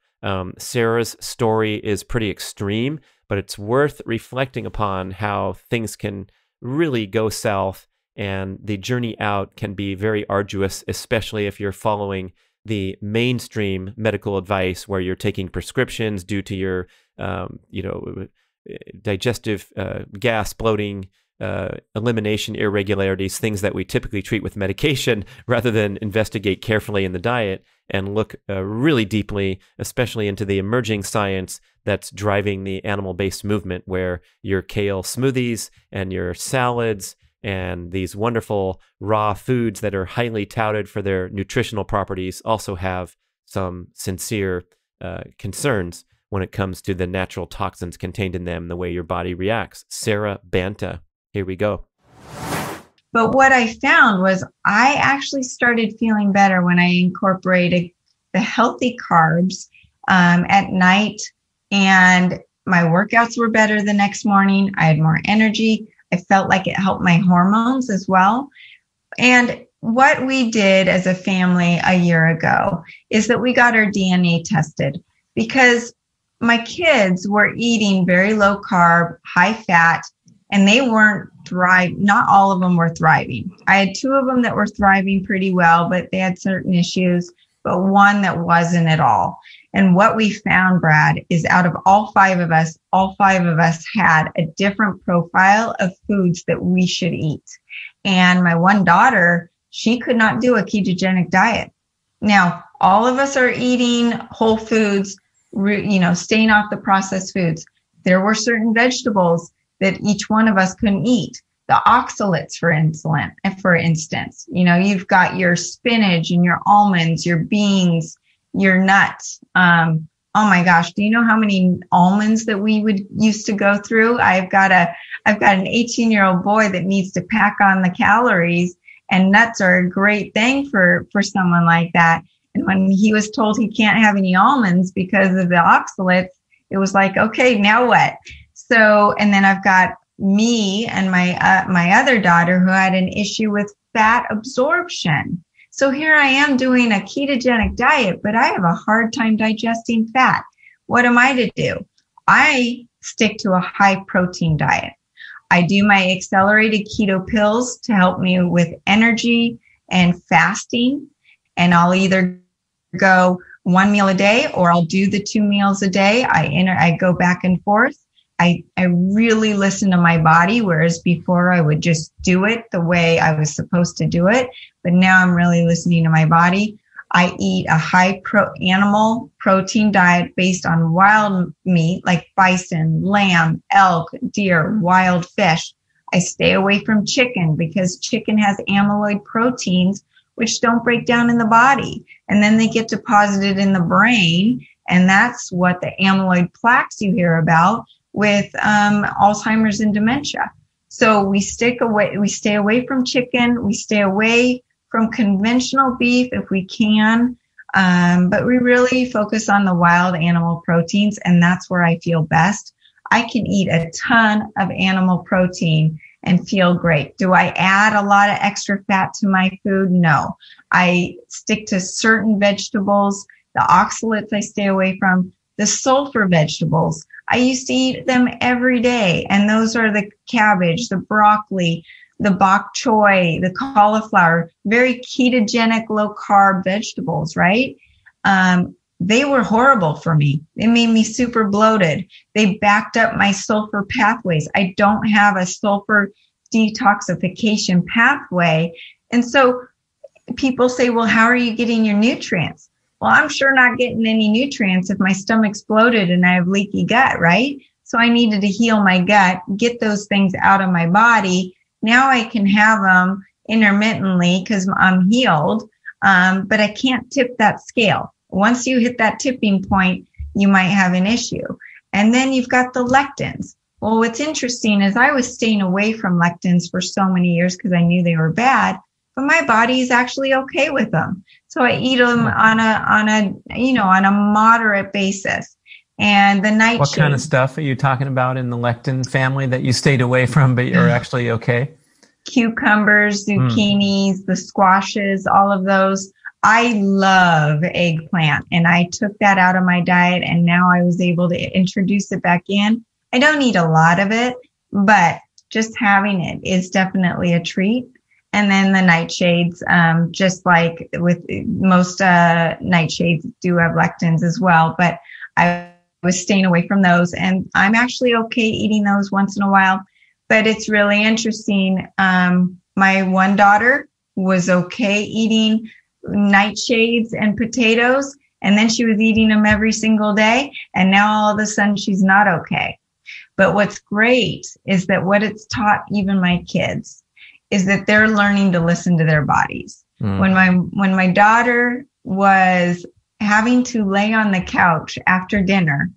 Sarah's story is pretty extreme, but it's worth reflecting upon how things can really go south, and the journey out can be very arduous, especially if you're following the mainstream medical advice where you're taking prescriptions due to your, digestive gas, bloating, elimination irregularities, things that we typically treat with medication rather than investigate carefully in the diet and look really deeply, especially into the emerging science that's driving the animal-based movement, where your kale smoothies and your salads and these wonderful raw foods that are highly touted for their nutritional properties also have some sincere concerns when it comes to the natural toxins contained in them, the way your body reacts. Sarah Banta, here we go. But what I found was I actually started feeling better when I incorporated the healthy carbs at night, and my workouts were better the next morning. I had more energy. I felt like it helped my hormones as well. And what we did as a family a year ago is that we got our DNA tested, because my kids were eating very low carb, high fat, and they weren't thriving. Not all of them were thriving. I had 2 of them that were thriving pretty well, but they had certain issues, but one that wasn't at all. And what we found, Brad, is out of all 5 of us had a different profile of foods that we should eat. And my one daughter, she could not do a ketogenic diet. Now, all of us are eating whole foods, staying off the processed foods. There were certain vegetables that each one of us couldn't eat. The oxalates, for instance, you've got your spinach and your almonds, your beans, your nuts. Oh my gosh, do you know how many almonds that we would used to go through? I've got an 18-year-old boy that needs to pack on the calories, and nuts are a great thing for someone like that. And when he was told he can't have any almonds because of the oxalates, it was like, okay, now what? So, and then I've got me and my other daughter who had an issue with fat absorption. So here I am doing a ketogenic diet, but I have a hard time digesting fat. What am I to do? I stick to a high protein diet. I do my accelerated keto pills to help me with energy and fasting. And I'll either go 1 meal a day or I'll do the 2 meals a day. I go back and forth. I really listen to my body, whereas before I would just do it the way I was supposed to do it. But now I'm really listening to my body. I eat a high animal protein diet based on wild meat like bison, lamb, elk, deer, wild fish. I stay away from chicken because chicken has amyloid proteins which don't break down in the body. And then they get deposited in the brain. And that's what the amyloid plaques you hear about with Alzheimer's and dementia. So we stay away from chicken. We stay away from conventional beef if we can. But we really focus on the wild animal proteins, and that's where I feel best. I can eat a ton of animal protein and feel great. Do I add a lot of extra fat to my food? No. I stick to certain vegetables. The oxalates I stay away from. The sulfur vegetables, I used to eat them every day. And those are the cabbage, the broccoli, the bok choy, the cauliflower, very ketogenic, low carb vegetables, right? They were horrible for me. They made me super bloated. They backed up my sulfur pathways. I don't have a sulfur detoxification pathway. And so people say, well, how are you getting your nutrients? Well, I'm sure not getting any nutrients if my stomach's bloated and I have leaky gut, right? So I needed to heal my gut, get those things out of my body. Now I can have them intermittently because I'm healed, but I can't tip that scale. Once you hit that tipping point, you might have an issue. And then you've got the lectins. Well, what's interesting is I was staying away from lectins for so many years because I knew they were bad, but my body is actually okay with them. So I eat them on a moderate basis. And the nightshade. What kind of stuff are you talking about in the lectin family that you stayed away from, but you're actually okay? Cucumbers, zucchinis, the squashes, all of those. I love eggplant, and I took that out of my diet, and now I was able to introduce it back in. I don't eat a lot of it, but just having it is definitely a treat. And then the nightshades, just like with most nightshades do have lectins as well, but I was staying away from those, and I'm actually okay eating those once in a while. But it's really interesting. My one daughter was okay eating nightshades and potatoes, and then she was eating them every single day, and now all of a sudden she's not okay. But what's great is that what it's taught even my kids is that they're learning to listen to their bodies. When my daughter was having to lay on the couch after dinner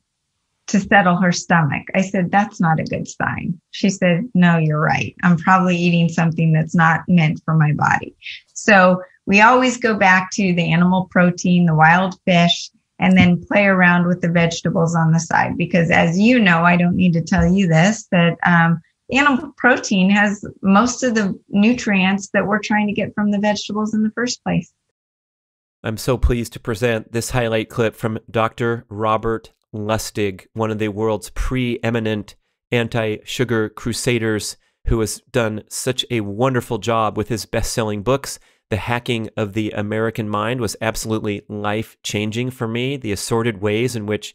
to settle her stomach, I said, that's not a good sign. She said, no, you're right. I'm probably eating something that's not meant for my body. So we always go back to the animal protein, the wild fish, and then play around with the vegetables on the side. Because as you know, I don't need to tell you this, that animal protein has most of the nutrients that we're trying to get from the vegetables in the first place. I'm so pleased to present this highlight clip from Dr. Robert Lustig, one of the world's preeminent anti-sugar crusaders, who has done such a wonderful job with his best-selling books. The Hacking of the American Mind was absolutely life-changing for me. The assorted ways in which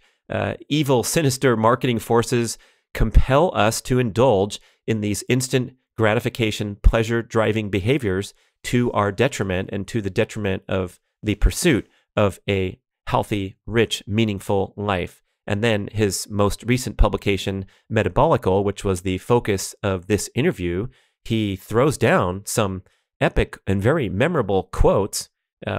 evil, sinister marketing forces compel us to indulge in these instant gratification, pleasure-driving behaviors to our detriment and to the detriment of the pursuit of a healthy, rich, meaningful life. And then his most recent publication, Methodical, which was the focus of this interview, he throws down some epic and very memorable quotes,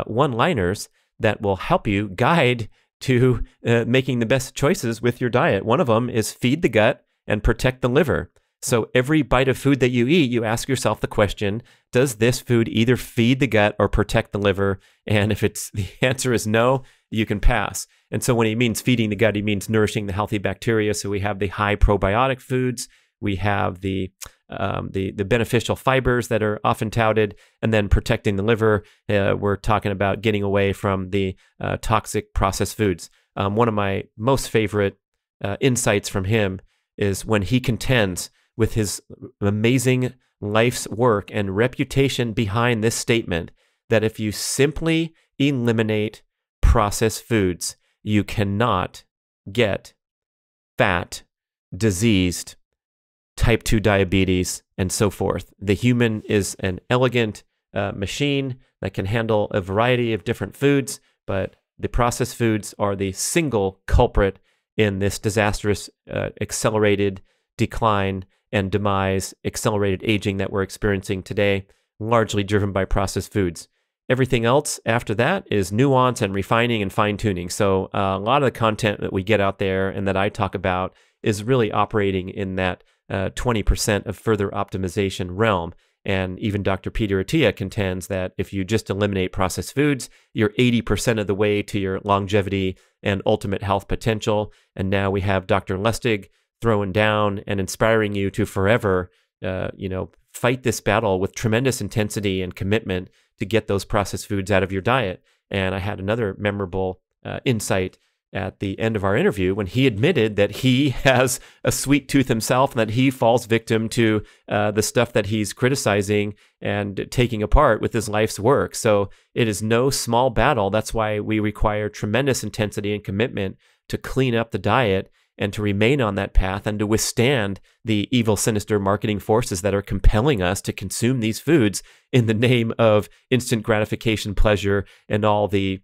one-liners that will help you guide to making the best choices with your diet. One of them is feed the gut and protect the liver. So every bite of food that you eat, you ask yourself the question, does this food either feed the gut or protect the liver? And if the answer is no, you can pass. And so when he means feeding the gut, he means nourishing the healthy bacteria. So we have the high probiotic foods, we have the beneficial fibers that are often touted, and then protecting the liver. We're talking about getting away from the toxic processed foods. One of my most favorite insights from him is when he contends with his amazing life's work and reputation behind this statement that if you simply eliminate processed foods, you cannot get fat, diseased, type 2 diabetes, and so forth. The human is an elegant machine that can handle a variety of different foods, but the processed foods are the single culprit in this disastrous accelerated decline and demise, accelerated aging that we're experiencing today, largely driven by processed foods. Everything else after that is nuance and refining and fine-tuning. So a lot of the content that we get out there and that I talk about is really operating in that 20% of further optimization realm. And even Dr. Peter Attia contends that if you just eliminate processed foods, you're 80% of the way to your longevity and ultimate health potential. And now we have Dr. Lustig throwing down and inspiring you to forever, fight this battle with tremendous intensity and commitment to get those processed foods out of your diet. And I had another memorable insight at the end of our interview when he admitted that he has a sweet tooth himself and that he falls victim to the stuff that he's criticizing and taking apart with his life's work. So it is no small battle. That's why we require tremendous intensity and commitment to clean up the diet and to remain on that path and to withstand the evil, sinister marketing forces that are compelling us to consume these foods in the name of instant gratification, pleasure, and all the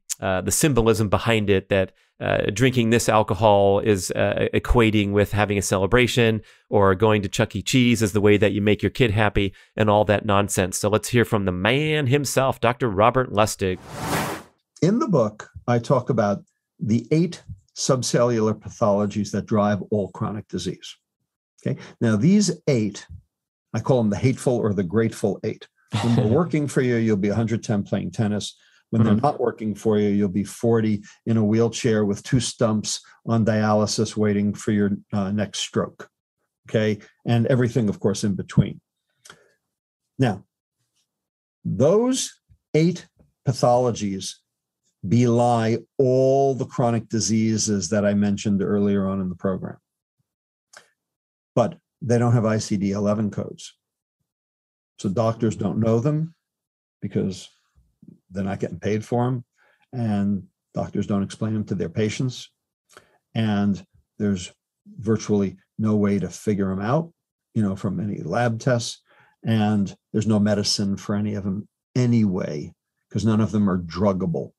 symbolism behind it that drinking this alcohol is equating with having a celebration, or going to Chuck E. Cheese is the way that you make your kid happy, and all that nonsense. So let's hear from the man himself, Dr. Robert Lustig. In the book, I talk about the 8 subcellular pathologies that drive all chronic disease. Okay. Now, these 8, I call them the hateful or the grateful 8. When they're working for you, you'll be 110 playing tennis. When they're not working for you, you'll be 40 in a wheelchair with 2 stumps on dialysis waiting for your next stroke. Okay. And everything, of course, in between. Now, those 8 pathologies belie all the chronic diseases that I mentioned earlier on in the program. But they don't have ICD-11 codes. So doctors don't know them because they're not getting paid for them, and doctors don't explain them to their patients. And there's virtually no way to figure them out, from any lab tests. And there's no medicine for any of them anyway, because none of them are druggable.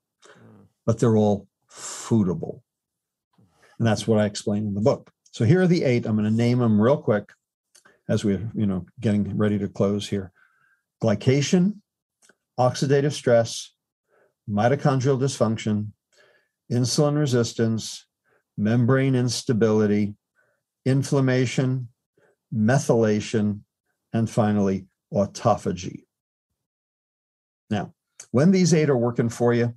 But they're all foodable. And that's what I explain in the book. So here are the 8. I'm going to name them real quick as we're, getting ready to close here. Glycation, oxidative stress, mitochondrial dysfunction, insulin resistance, membrane instability, inflammation, methylation, and finally, autophagy. Now, when these 8 are working for you,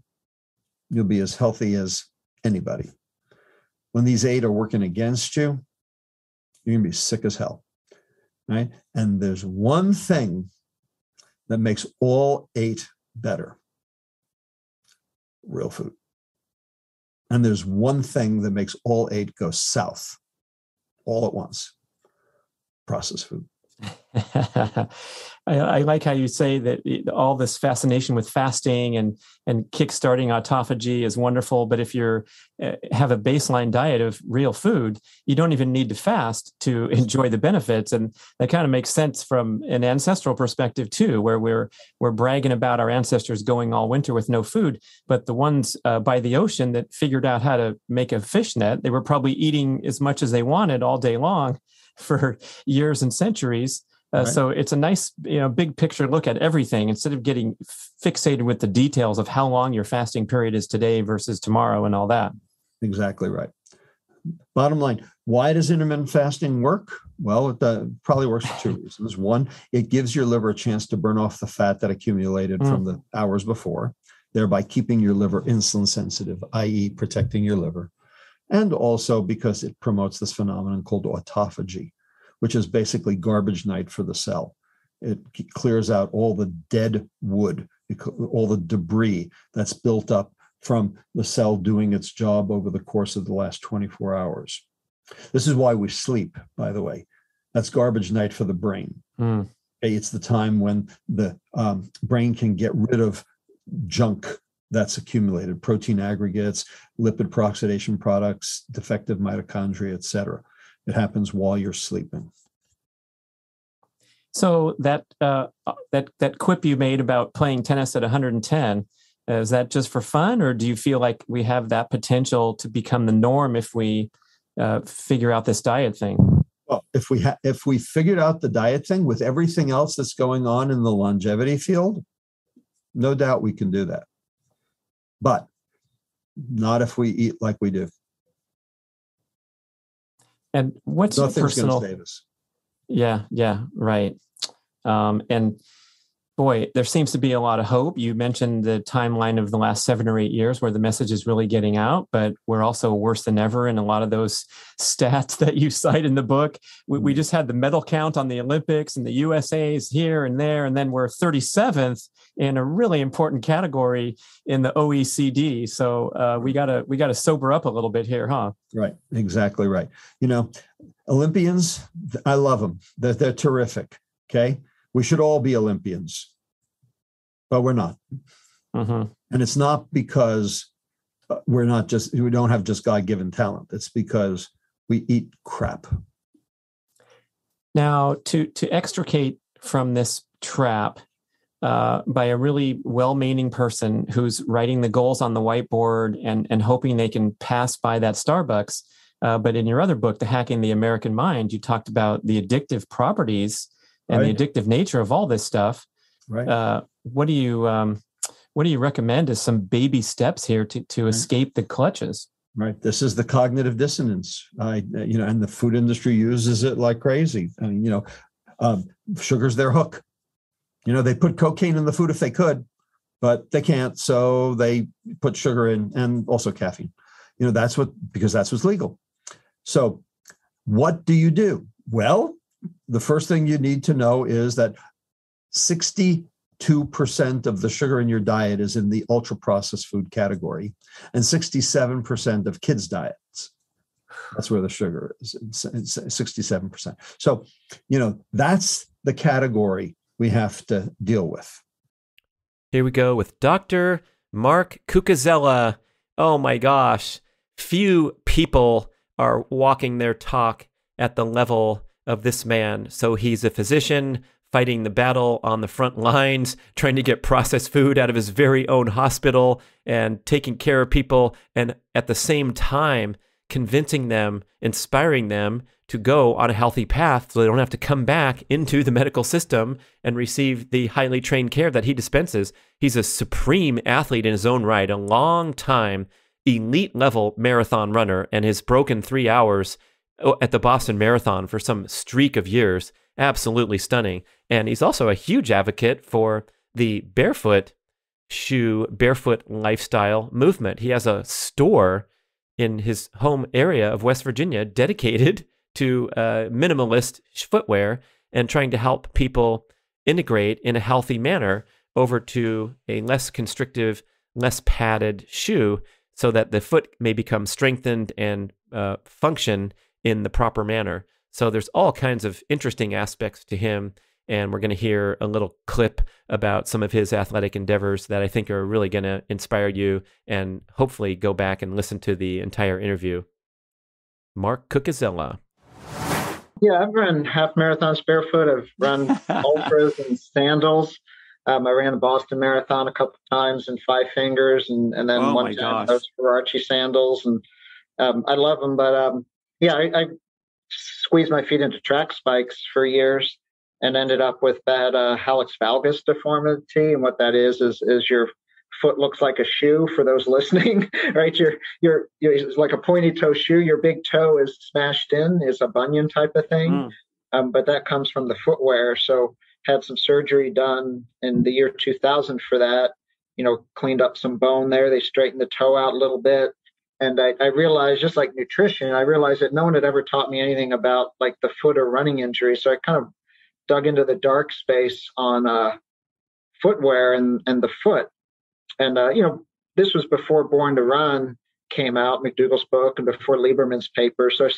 you'll be as healthy as anybody. When these 8 are working against you, you're going to be sick as hell, right? And there's one thing that makes all 8 better: real food. And there's one thing that makes all 8 go south all at once: processed food. I like how you say that all this fascination with fasting and kickstarting autophagy is wonderful. But if you have a baseline diet of real food, you don't even need to fast to enjoy the benefits. And that kind of makes sense from an ancestral perspective too, where we're bragging about our ancestors going all winter with no food. But the ones by the ocean that figured out how to make a fish net, they were probably eating as much as they wanted all day long for years and centuries. Right. So it's a nice, big picture look at everything instead of getting fixated with the details of how long your fasting period is today versus tomorrow and all that. Exactly right. Bottom line, why does intermittent fasting work? Well, it probably works for 2 reasons. One, it gives your liver a chance to burn off the fat that accumulated from the hours before, thereby keeping your liver insulin sensitive, i.e. protecting your liver. And also because it promotes this phenomenon called autophagy, which is basically garbage night for the cell. It clears out all the dead wood, all the debris that's built up from the cell doing its job over the course of the last 24 hours. This is why we sleep, by the way. That's garbage night for the brain. It's the time when the brain can get rid of junk that's accumulated: protein aggregates, lipid peroxidation products, defective mitochondria, et cetera. It happens while you're sleeping. So that quip you made about playing tennis at 110, is that just for fun, or do you feel like we have that potential to become the norm if we figure out this diet thing? Well, if we figured out the diet thing with everything else that's going on in the longevity field, no doubt we can do that. But not if we eat like we do. And what's Nothing's your personal? Gonna save us. Yeah, right. And boy, there seems to be a lot of hope. You mentioned the timeline of the last 7 or 8 years where the message is really getting out, but we're also worse than ever in a lot of those stats that you cite in the book. We just had the medal count on the Olympics, and the USA's here and there, and then we're 37th in a really important category in the OECD. So we gotta sober up a little bit here, huh? Right, exactly right. Olympians, I love them. They're terrific. Okay, we should all be Olympians, but we're not. And it's not because we don't have just God-given talent. It's because we eat crap. Now, to extricate from this trap by a really well-meaning person who's writing the goals on the whiteboard and hoping they can pass by that Starbucks. But in your other book, The Hacking the American Mind, you talked about the addictive properties and the addictive nature of all this stuff. Right. What do you recommend as some baby steps here to escape the clutches? Right. This is the cognitive dissonance. And the food industry uses it like crazy. I mean, sugar's their hook. They put cocaine in the food if they could, but they can't. So they put sugar in, and also caffeine. Because that's what's legal. So what do you do? Well, the first thing you need to know is that 62% of the sugar in your diet is in the ultra-processed food category, and 67% of kids' diets. That's where the sugar is, 67%. So, that's the category we have to deal with. Here we go with Dr. Mark Cucuzzella. Oh my gosh. Few people are walking their talk at the level of this man. So he's a physician fighting the battle on the front lines, trying to get processed food out of his very own hospital and taking care of people, and at the same time convincing them, inspiring them to go on a healthy path so they don't have to come back into the medical system and receive the highly trained care that he dispenses. He's a supreme athlete in his own right, a long time elite level marathon runner, and his broken 3 hours at the Boston Marathon for some streak of years, absolutely stunning. And he's also a huge advocate for the barefoot lifestyle movement. He has a store in his home area of West Virginia dedicated to minimalist footwear and trying to help people integrate in a healthy manner over to a less constrictive, less padded shoe so that the foot may become strengthened and function in the proper manner. So there's all kinds of interesting aspects to him, and we're going to hear a little clip about some of his athletic endeavors that I think are really going to inspire you, and hopefully go back and listen to the entire interview. Mark Cucuzzella. Yeah, I've run half marathons barefoot. I've run ultras in sandals. I ran the Boston Marathon a couple of times in 5 fingers, and then one time those Ferracci sandals. And I love them, but I squeezed my feet into track spikes for years and ended up with that hallux valgus deformity. And what that is your foot looks like a shoe for those listening, right? You're it's like a pointy toe shoe. Your big toe is smashed in, is a bunion type of thing. But that comes from the footwear. So had some surgery done in the year 2000 for that, cleaned up some bone there. They straightened the toe out a little bit. And I realized, just like nutrition, I realized that no one had ever taught me anything about like the foot or running injury. So I kind of dug into the dark space on footwear and the foot. And, this was before Born to Run came out, McDougall's book, and before Lieberman's paper. So I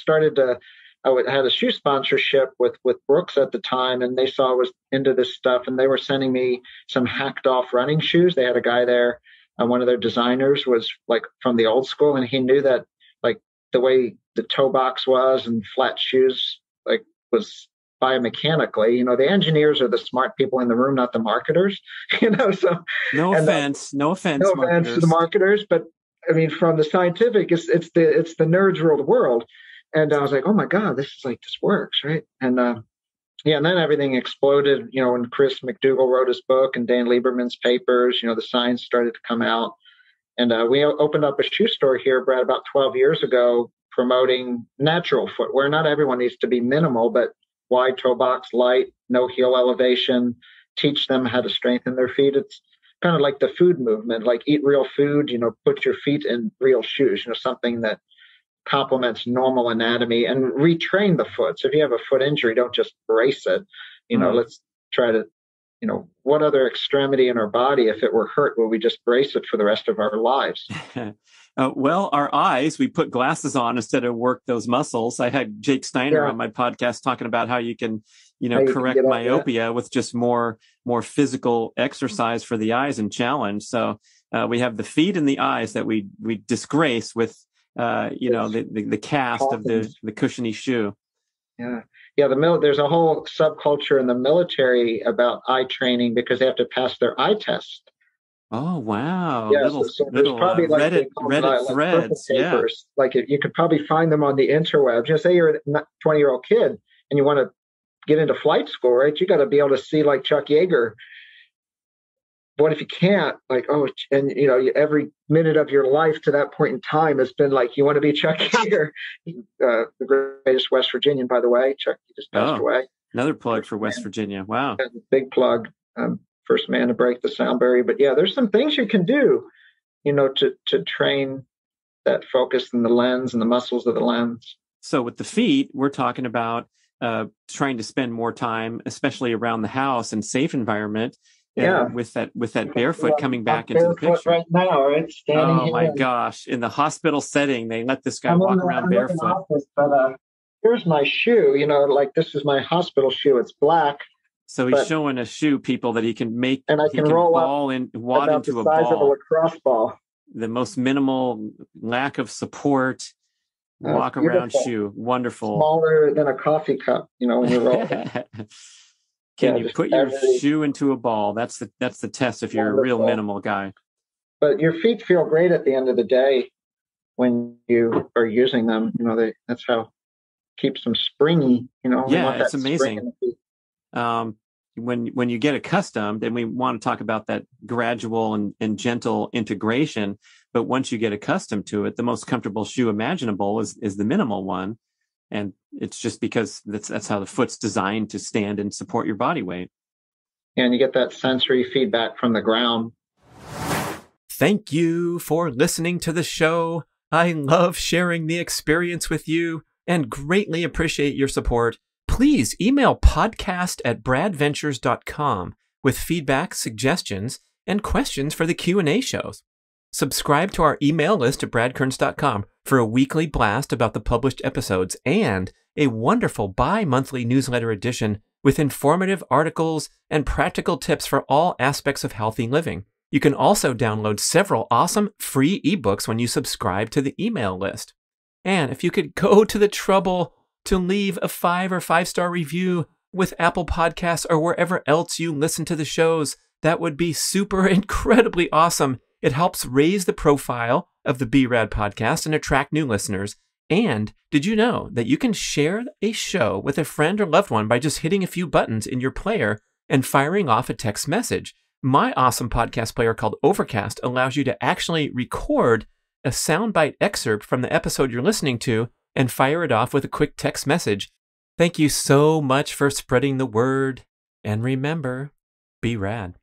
had a shoe sponsorship with Brooks at the time, and they saw I was into this stuff, and they were sending me some hacked off running shoes. They had a guy there, one of their designers was like from the old school, and he knew that like the way the toe box was and flat shoes like was biomechanically, the engineers are the smart people in the room, not the marketers, so no offense to the marketers, but I mean, from the scientific, it's the nerds rule the world. And I was like, oh my God, this works, right? And and then everything exploded, when Chris McDougall wrote his book and Dan Lieberman's papers, the science started to come out. And we opened up a shoe store here, Brad, about 12 years ago, promoting natural footwear. Not everyone needs to be minimal, but wide toe box, light, no heel elevation, teach them how to strengthen their feet. It's kind of like the food movement, like eat real food, put your feet in real shoes, something that complements normal anatomy, and retrain the foot. So if you have a foot injury, don't just brace it. Let's try to, what other extremity in our body, if it were hurt, will we just brace it for the rest of our lives? Well, our eyes, we put glasses on instead of work those muscles. I had Jake Steiner on my podcast talking about how you can, correct myopia with just more physical exercise for the eyes and challenge. So we have the feet and the eyes that we disgrace with, the cast of the cushiony shoe. Yeah. There's a whole subculture in the military about eye training because they have to pass their eye test. Oh, wow. Yeah, so there's probably Reddit threads. Yeah. Like you could probably find them on the interwebs. Say you're a 20-year-old kid and you want to get into flight school, right? You got to be able to see like Chuck Yeager. What if you can't? Every minute of your life to that point in time has been like, you want to be Chuck Yeager, the greatest West Virginian, by the way. Chuck, he just passed away. Another plug for West Virginia. Wow. Big plug. First man to break the sound barrier. But yeah, there's some things you can do, to train that focus in the lens and the muscles of the lens. So with the feet, we're talking about trying to spend more time, especially around the house and safe environment. With that barefoot coming back into the picture right now, right? Standing oh my gosh! In the hospital setting, they let this guy walk around barefoot. Office, but here's my shoe. This is my hospital shoe. It's black. So he's showing a shoe, people, that he can make, and I can roll up wad into the size of a lacrosse ball. The most minimal lack of support. Walk around shoe, wonderful. Smaller than a coffee cup, when you roll. Can you put your shoe into a ball? That's the test if you're a real minimal guy. But your feet feel great at the end of the day when you are using them. That's how keeps them springy. Yeah, it's amazing. When you get accustomed, and we want to talk about that gradual and gentle integration. But once you get accustomed to it, the most comfortable shoe imaginable is the minimal one. And it's just because that's how the foot's designed to stand and support your body weight. And you get that sensory feedback from the ground. Thank you for listening to the show. I love sharing the experience with you and greatly appreciate your support. Please email podcast@bradventures.com with feedback, suggestions, and questions for the Q&A shows. Subscribe to our email list at bradkearns.com for a weekly blast about the published episodes and a wonderful bi-monthly newsletter edition with informative articles and practical tips for all aspects of healthy living. You can also download several awesome free ebooks when you subscribe to the email list. And if you could go to the trouble to leave a 5 or 5-star review with Apple Podcasts or wherever else you listen to the shows, that would be super incredibly awesome. It helps raise the profile of the B.rad podcast and attract new listeners. And did you know that you can share a show with a friend or loved one by just hitting a few buttons in your player and firing off a text message? My awesome podcast player called Overcast allows you to actually record a soundbite excerpt from the episode you're listening to and fire it off with a quick text message. Thank you so much for spreading the word. And remember, be rad.